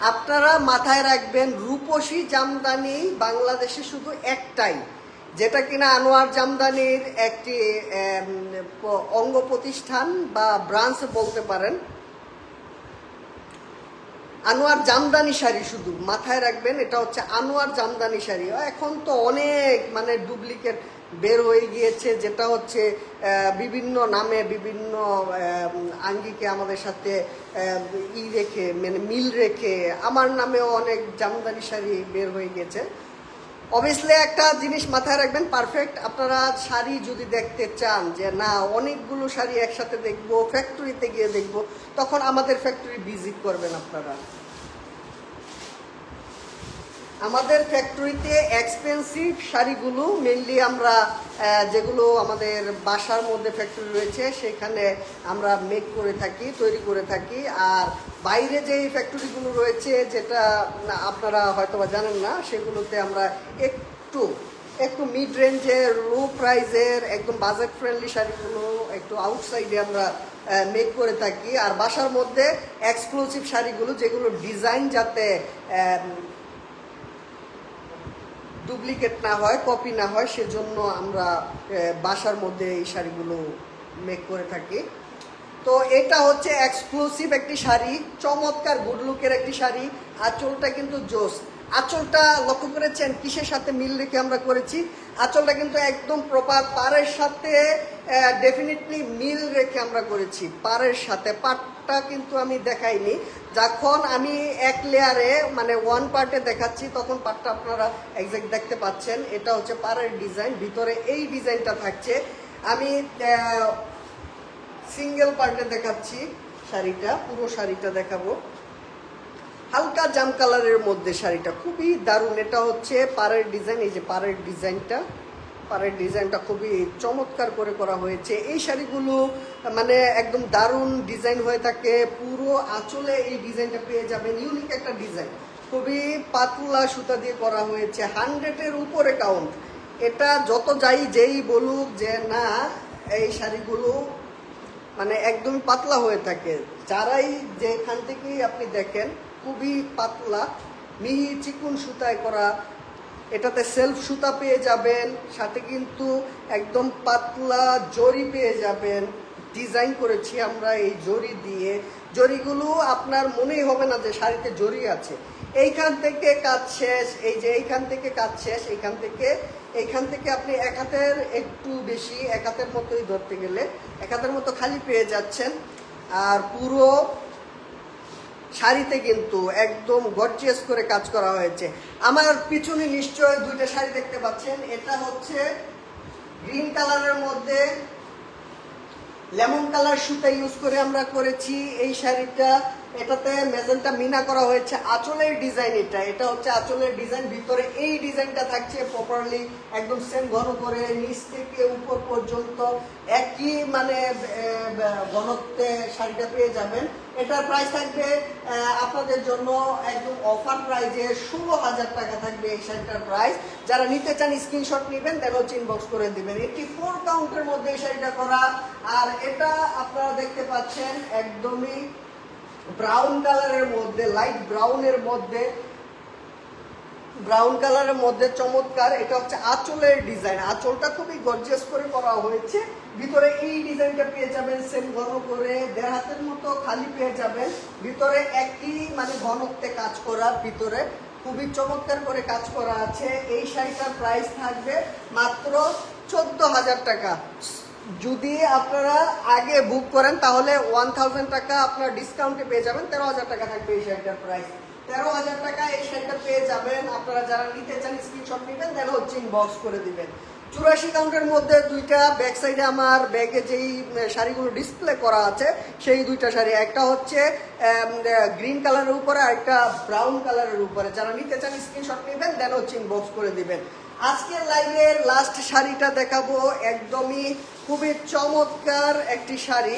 Speaker 1: আপনারা মাথায় রাখবেন, রূপসী জামদানি বাংলাদেশে শুধু একটাই, যেটা কিনা আনোয়ার জামদানির একটি অঙ্গ প্রতিষ্ঠান বা ব্রাঞ্চ বলতে পারেন। আনোয়ার জামদানি শাড়ি শুধু মাথায় রাখবেন, এটা হচ্ছে আনোয়ার জামদানি শাড়ি। এখন তো অনেক মানে ডুপ্লিকেট বের হয়ে গিয়েছে, যেটা হচ্ছে বিভিন্ন নামে বিভিন্ন আঙ্গিকে আমাদের সাথে রেখে মানে মিল রেখে আমার নামেও অনেক জামদানি শাড়ি বের হয়ে গেছে। অবভিয়াসলি একটা জিনিস মাথায় রাখবেন, পারফেক্ট আপনারা শাড়ি যদি দেখতে চান যে না অনেকগুলো শাড়ি একসাথে দেখবো, ফ্যাক্টরিতে গিয়ে দেখবো, তখন আমাদের ফ্যাক্টরি ভিজিট করবেন আপনারা। আমাদের ফ্যাক্টরিতে এক্সপেন্সিভ শাড়িগুলো মেনলি আমরা যেগুলো আমাদের বাসার মধ্যে ফ্যাক্টরি রয়েছে সেখানে আমরা মেক করে থাকি, তৈরি করে থাকি। আর বাইরে যে ফ্যাক্টরিগুলো রয়েছে যেটা আপনারা হয়তো বা জানেন না, সেগুলোতে আমরা একটু মিড রেঞ্জের, লো প্রাইজের, একদম বাজেট ফ্রেন্ডলি শাড়িগুলো একটু আউটসাইডে আমরা মেক করে থাকি। আর বাসার মধ্যে এক্সক্লুসিভ শাড়িগুলো যেগুলো ডিজাইন যাতে ডুপ্লিকেট না হয়, কপি না হয়, সেজন্য আমরা বাসার মধ্যে এই শাড়িগুলো মেক করে থাকি। তো এটা হচ্ছে এক্সক্লুসিভ একটি শাড়ি, চমৎকার গুড লুকের একটি শাড়ি। আঁচলটা কিন্তু জোস। আঁচলটা লক্ষ্য করেছেন কিসের সাথে মিল রেখে আমরা করেছি? আঁচলটা কিন্তু একদম প্রপার পাড়ের সাথে ডেফিনেটলি মিল রেখে আমরা করেছি। পাড়ের সাথে পাটটা কিন্তু আমি দেখাইনি, যখন আমি এক লেয়ারে মানে ওয়ান পার্টে দেখাচ্ছি তখন পাটটা আপনারা এক্সাক্ট দেখতে পাচ্ছেন। এটা হচ্ছে পাড়ের ডিজাইন, ভিতরে এই ডিজাইনটা থাকছে। আমি সিঙ্গেল পার্টে দেখাচ্ছি শাড়িটা, পুরো শাড়িটা দেখাবো। হালকা জাম কালারের মধ্যে শাড়িটা খুবই দারুণ। এটা হচ্ছে পাড়ের ডিজাইন, এই যে পাড়ের ডিজাইনটা খুবই চমৎকার করে করা হয়েছে। এই শাড়িগুলো মানে একদম দারুণ ডিজাইন হয়ে থাকে। পুরো আঁচলে এই ডিজাইনটা পেয়ে যাবেন, ইউনিক একটা ডিজাইন, খুবই পাতলা সুতা দিয়ে করা হয়েছে, 100-এর উপরে কাউন্ট। এটা যত যেই বলুক যে না এই শাড়িগুলো মানে একদম পাতলা হয়ে থাকে, যারাই যেখান থেকেই আপনি দেখেন খুবই পাতলা মিহি চিকুন সুতায় করা। এটাতে সেলফ সুতা পেয়ে যাবেন, সাথে কিন্তু একদম পাতলা জরি পেয়ে যাবেন। ডিজাইন করেছি আমরা এই জরি দিয়ে, জরিগুলো আপনার মনেই হবে না যে শাড়িতে জরি আছে। এইখান থেকে কাজ শেষ, এই যে এইখান থেকে কাজ শেষ, এইখান থেকে আপনি এক হাতের একটু বেশি, এক হাতের মতোই ধরতে গেলে এক হাতের মতো খালি পেয়ে যাচ্ছেন। আর পুরো শাড়িতে কিন্তু একদম গর্জিয়াস করে কাজ করা হয়েছে। আমার পিছনে নিশ্চয়ই দুইটা শাড়ি দেখতে পাচ্ছেন। এটা হচ্ছে গ্রিন কালারের মধ্যে লেমন কালার সুতা ইউজ করে আমরা করেছি এই শাড়িটা। এটাতে মেজেন্টা মিনা করা হয়েছে। আঁচলের ডিজাইন এটা হচ্ছে আঁচলের ডিজাইন। ভিতরে এই ডিজাইনটা থাকছে প্রপারলি একদম সেম ঘন করে, নিচ থেকে উপর পর্যন্ত একই মানে ঘনত্বে শাড়িটা পেয়ে যাবেন। এটার প্রাইস থাকবে আপনাদের জন্য একদম অফার প্রাইজে 16,000 টাকা থাকবে এই শাড়িটার প্রাইস। যারা নিতে চান স্ক্রিনশট নেবেন, দেন হচ্ছে ইনবক্স করে দিবেন। এটি 4 কাউন্টের মধ্যে এই শাড়িটা করা। আর এটা আপনারা দেখতে পাচ্ছেন একদমই ব্রাউন কালারের মধ্যে, লাইট ব্রাউন কালারের মধ্যে চমৎকার। এটা হচ্ছে আঁচলের ডিজাইন, আঁচলটা খুবই গর্জিয়াস করে করা হয়েছে। ভিতরে এই ডিজাইনটা পেয়ে যাবেন সেম ঘন করে, 1.5 হাতের মতো খালি পেয়ে যাবেন। ভিতরে একই মানে ঘনত্বে কাজ করা, ভিতরে খুবই চমৎকার করে কাজ করা আছে। এই শাড়িটার প্রাইস থাকবে মাত্র 14,000 টাকা। যদি আপনারা আগে বুক করেন তাহলে 1000 টাকা আপনার ডিসকাউন্টে পেয়ে যাবেন। 13,000 টাকা থাকবে এই শাড়িটার প্রাইস। 13,000 টাকা এই শাড়িটা পেয়ে যাবেন। আপনারা যারা নিতে চান স্ক্রিনশট নেবেন, দেন হচ্ছে ইনবক্স করে দিবেন। 84 কাউন্টের মধ্যে দুইটা, ব্যাক সাইডে আমার ব্যাগে যেই শাড়িগুলো ডিসপ্লে করা আছে সেই দুইটা শাড়ি, একটা হচ্ছে গ্রিন কালারের উপরে আর একটা ব্রাউন কালারের উপরে। যারা নিতে চান স্ক্রিনশট নেবেন, দেন হচ্ছে ইনবক্স করে দিবেন। আজকের লাইভের লাস্ট শাড়িটা দেখাবো, একদমই খুবই চমৎকার একটি শাড়ি,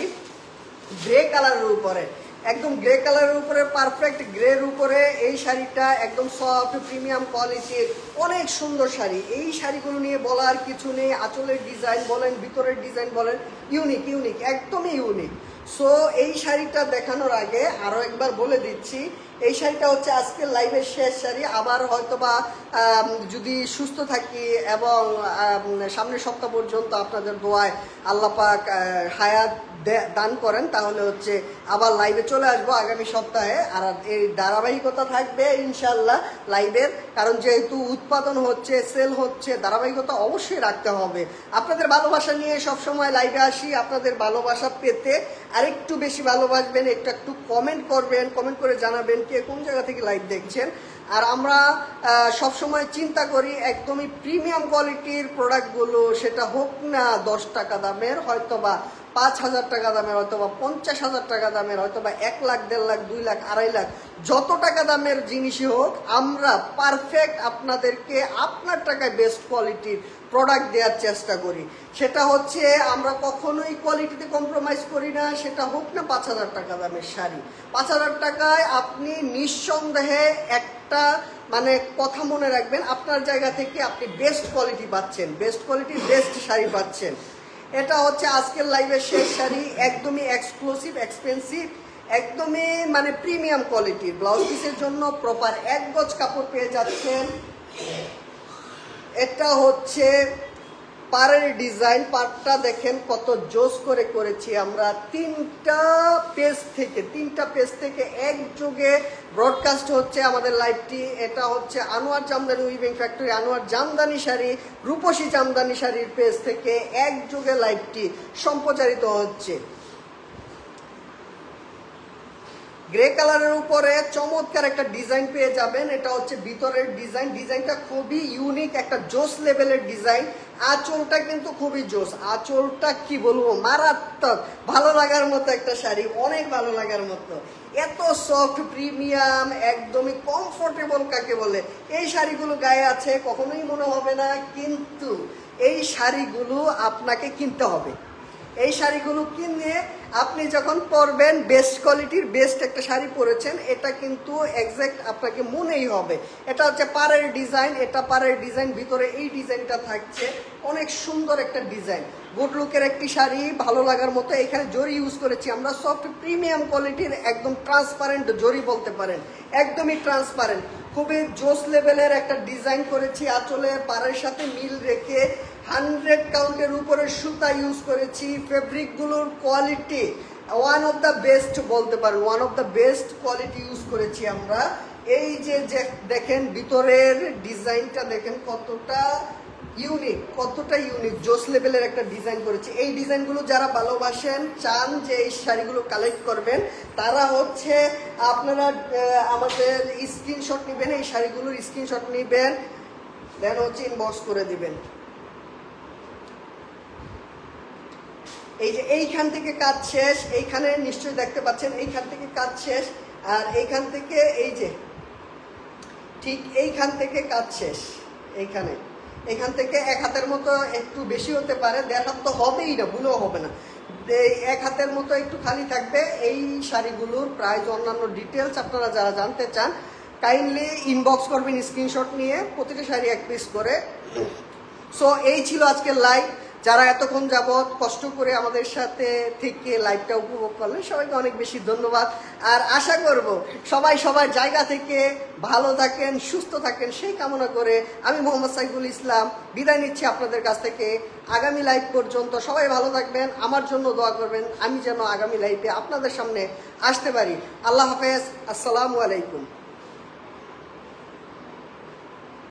Speaker 1: গ্রে কালারের উপরে, একদম গ্রে কালারের উপরে, পারফেক্ট গ্রের উপরে এই শাড়িটা, একদম সফট প্রিমিয়াম কোয়ালিটির অনেক সুন্দর শাড়ি। এই শাড়িগুলো নিয়ে বলার কিছু নেই, আঁচলের ডিজাইন বলেন, ভিতরের ডিজাইন বলেন, ইউনিক ইউনিক, একদমই ইউনিক। সো এই শাড়িটা দেখানোর আগে আরও একবার বলে দিচ্ছি, এই শাড়িটা হচ্ছে আজকের লাইভের শেষ শাড়ি। আবার হয়তোবা যদি সুস্থ থাকি এবং সামনের সপ্তাহ পর্যন্ত আপনাদের দোয়ায় আল্লাহ পাক হায়াত দান করেন, তাহলে হচ্ছে আবার লাইভে চলে আসবো আগামী সপ্তাহে। আর এই ধারাবাহিকতা থাকবে ইনশাল্লাহ লাইভের, কারণ যেহেতু উৎপাদন হচ্ছে, সেল হচ্ছে, ধারাবাহিকতা অবশ্যই রাখতে হবে। আপনাদের ভালোবাসা নিয়ে সবসময় লাইভে আসি, আপনাদের ভালোবাসা পেতে আরেকটু বেশি ভালোবাসবেন, একটু কমেন্ট করবেন, কমেন্ট করে জানাবেন কে কোন জায়গা থেকে লাইভ দেখছেন। আর আমরা সবসময় চিন্তা করি একদমই প্রিমিয়াম কোয়ালিটির প্রোডাক্টগুলো, সেটা হোক না 10 টাকা দামের, হয়তোবা 5,000 টাকা দামের, হয়তোবা 50,000 টাকা দামের, হয়তোবা 1 লাখ, 1.5 লাখ, 2 লাখ, 2.5 লাখ, যত টাকা দামের জিনিসই হোক, আমরা পারফেক্ট আপনাদেরকে আপনার টাকায় বেস্ট কোয়ালিটির প্রোডাক্ট দেওয়ার চেষ্টা করি। সেটা হচ্ছে আমরা কখনোই কোয়ালিটিতে কম্প্রোমাইজ করি না, সেটা হোক না 5,000 টাকা দামের শাড়ি। 5,000 টাকায় আপনি নিঃসন্দেহে একটা মানে কথা মনে রাখবেন, আপনার জায়গা থেকে আপনি বেস্ট কোয়ালিটি পাচ্ছেন, বেস্ট কোয়ালিটির বেস্ট শাড়ি পাচ্ছেন। এটা হচ্ছে আজকের লাইভের শেষ শাড়ি, একদমই এক্সক্লুসিভ, এক্সপেন্সিভ, একদমই মানে প্রিমিয়াম কোয়ালিটির। ব্লাউজ পিসের জন্য প্রপার 1 গজ কাপড় পেয়ে যাচ্ছেন। এটা হচ্ছে পাড়ের ডিজাইন, পাড়টা দেখেন কত জোস করে করেছি আমরা। 3টা পেজ থেকে একযোগে ব্রডকাস্ট হচ্ছে আমাদের লাইভটি। এটা হচ্ছে আনোয়ার জামদানি উইভিং ফ্যাক্টরি, আনোয়ার জামদানি শাড়ি, রূপসী জামদানি শাড়ির পেজ থেকে একযোগে লাইভটি সম্প্রচারিত হচ্ছে। গ্রে কালারের উপরে চমৎকার একটা ডিজাইন পেয়ে যাবেন, এটা হচ্ছে ভিতরের ডিজাইন। ডিজাইনটা খুবই ইউনিক, একটা জোস লেভেলের ডিজাইন। আঁচলটা কিন্তু খুবই জোস, আঁচলটা কি বলবো, মারাত্মক, ভালো লাগার মতো একটা শাড়ি, অনেক ভালো লাগার মতো। এত সফট প্রিমিয়াম, একদমই কমফোর্টেবল কাকে বলে, এই শাড়িগুলো গায়ে আছে কখনোই মনে হবে না, কিন্তু এই শাড়িগুলো আপনাকে কিনতে হবে। এই শাড়িগুলো কিনে আপনি যখন পরবেন, বেস্ট কোয়ালিটির বেস্ট একটা শাড়ি পরেছেন, এটা কিন্তু এক্স্যাক্ট আপনাকে মনেই হবে। এটা হচ্ছে পাড়ের ডিজাইন, এটা পাড়ের ডিজাইন, ভিতরে এই ডিজাইনটা থাকছে, অনেক সুন্দর একটা ডিজাইন, গুড লুকের একটি শাড়ি, ভালো লাগার মতো। এখানে জরি ইউজ করেছি আমরা, সফট প্রিমিয়াম কোয়ালিটির, একদম ট্রান্সপারেন্ট জরি বলতে পারেন, একদমই ট্রান্সপারেন্ট, খুবই জোস লেভেলের একটা ডিজাইন করেছি। আঁচলে পাড়ের সাথে মিল রেখে 100 কাউন্টের উপরে সুতা ইউজ করেছি। ফেব্রিকগুলোর quality one of the best বলতে পারেন, one of the best quality use করেছি আমরা। এই যে দেখেন ভিতরের ডিজাইনটা দেখেন কতটা ইউনিক, কতটা ইউনিক, জোস লেভেলের একটা ডিজাইন করেছি। এই ডিজাইনগুলো যারা ভালোবাসেন, চান যে এই শাড়িগুলো কালেক্ট করবেন, তারা হচ্ছে আপনারা আমাদের স্ক্রিনশট নেবেন, এই শাড়িগুলোর স্ক্রিনশট নেবেন, দেন হচ্ছে ইনবক্স করে দিবেন। এই যে এইখান থেকে কাজ শেষ, এইখানে নিশ্চয়ই দেখতে পাচ্ছেন, এইখান থেকে কাজ শেষ, আর এইখান থেকে এই যে ঠিক এইখান থেকে কাজ শেষ। এইখান থেকে 1 হাতের মতো, একটু বেশি হতে পারে, 1.5 হাত তো হবেই না, ভুলেও হবে না, 1 হাতের মতো একটু খালি থাকবে। এই শাড়িগুলোর প্রাইস, অন্যান্য ডিটেলস আপনারা যারা জানতে চান, কাইন্ডলি ইনবক্স করবেন স্ক্রিনশট নিয়ে, প্রতিটা শাড়ি 1 পিস করে। সো এই ছিল আজকের লাইভ। যারা এতক্ষণ যাবৎ কষ্ট করে আমাদের সাথে থেকে লাইভটা উপভোগ করলেন, সবাইকে অনেক বেশি ধন্যবাদ। আর আশা করব সবাই সবার জায়গা থেকে ভালো থাকেন, সুস্থ থাকেন, সেই কামনা করে আমি মোহাম্মদ সাইফুল ইসলাম বিদায় নিচ্ছি আপনাদের কাছ থেকে। আগামী লাইভ পর্যন্ত সবাই ভালো থাকবেন, আমার জন্য দোয়া করবেন, আমি যেন আগামী লাইভে আপনাদের সামনে আসতে পারি। আল্লাহ হাফেজ, আসসালামু আলাইকুম।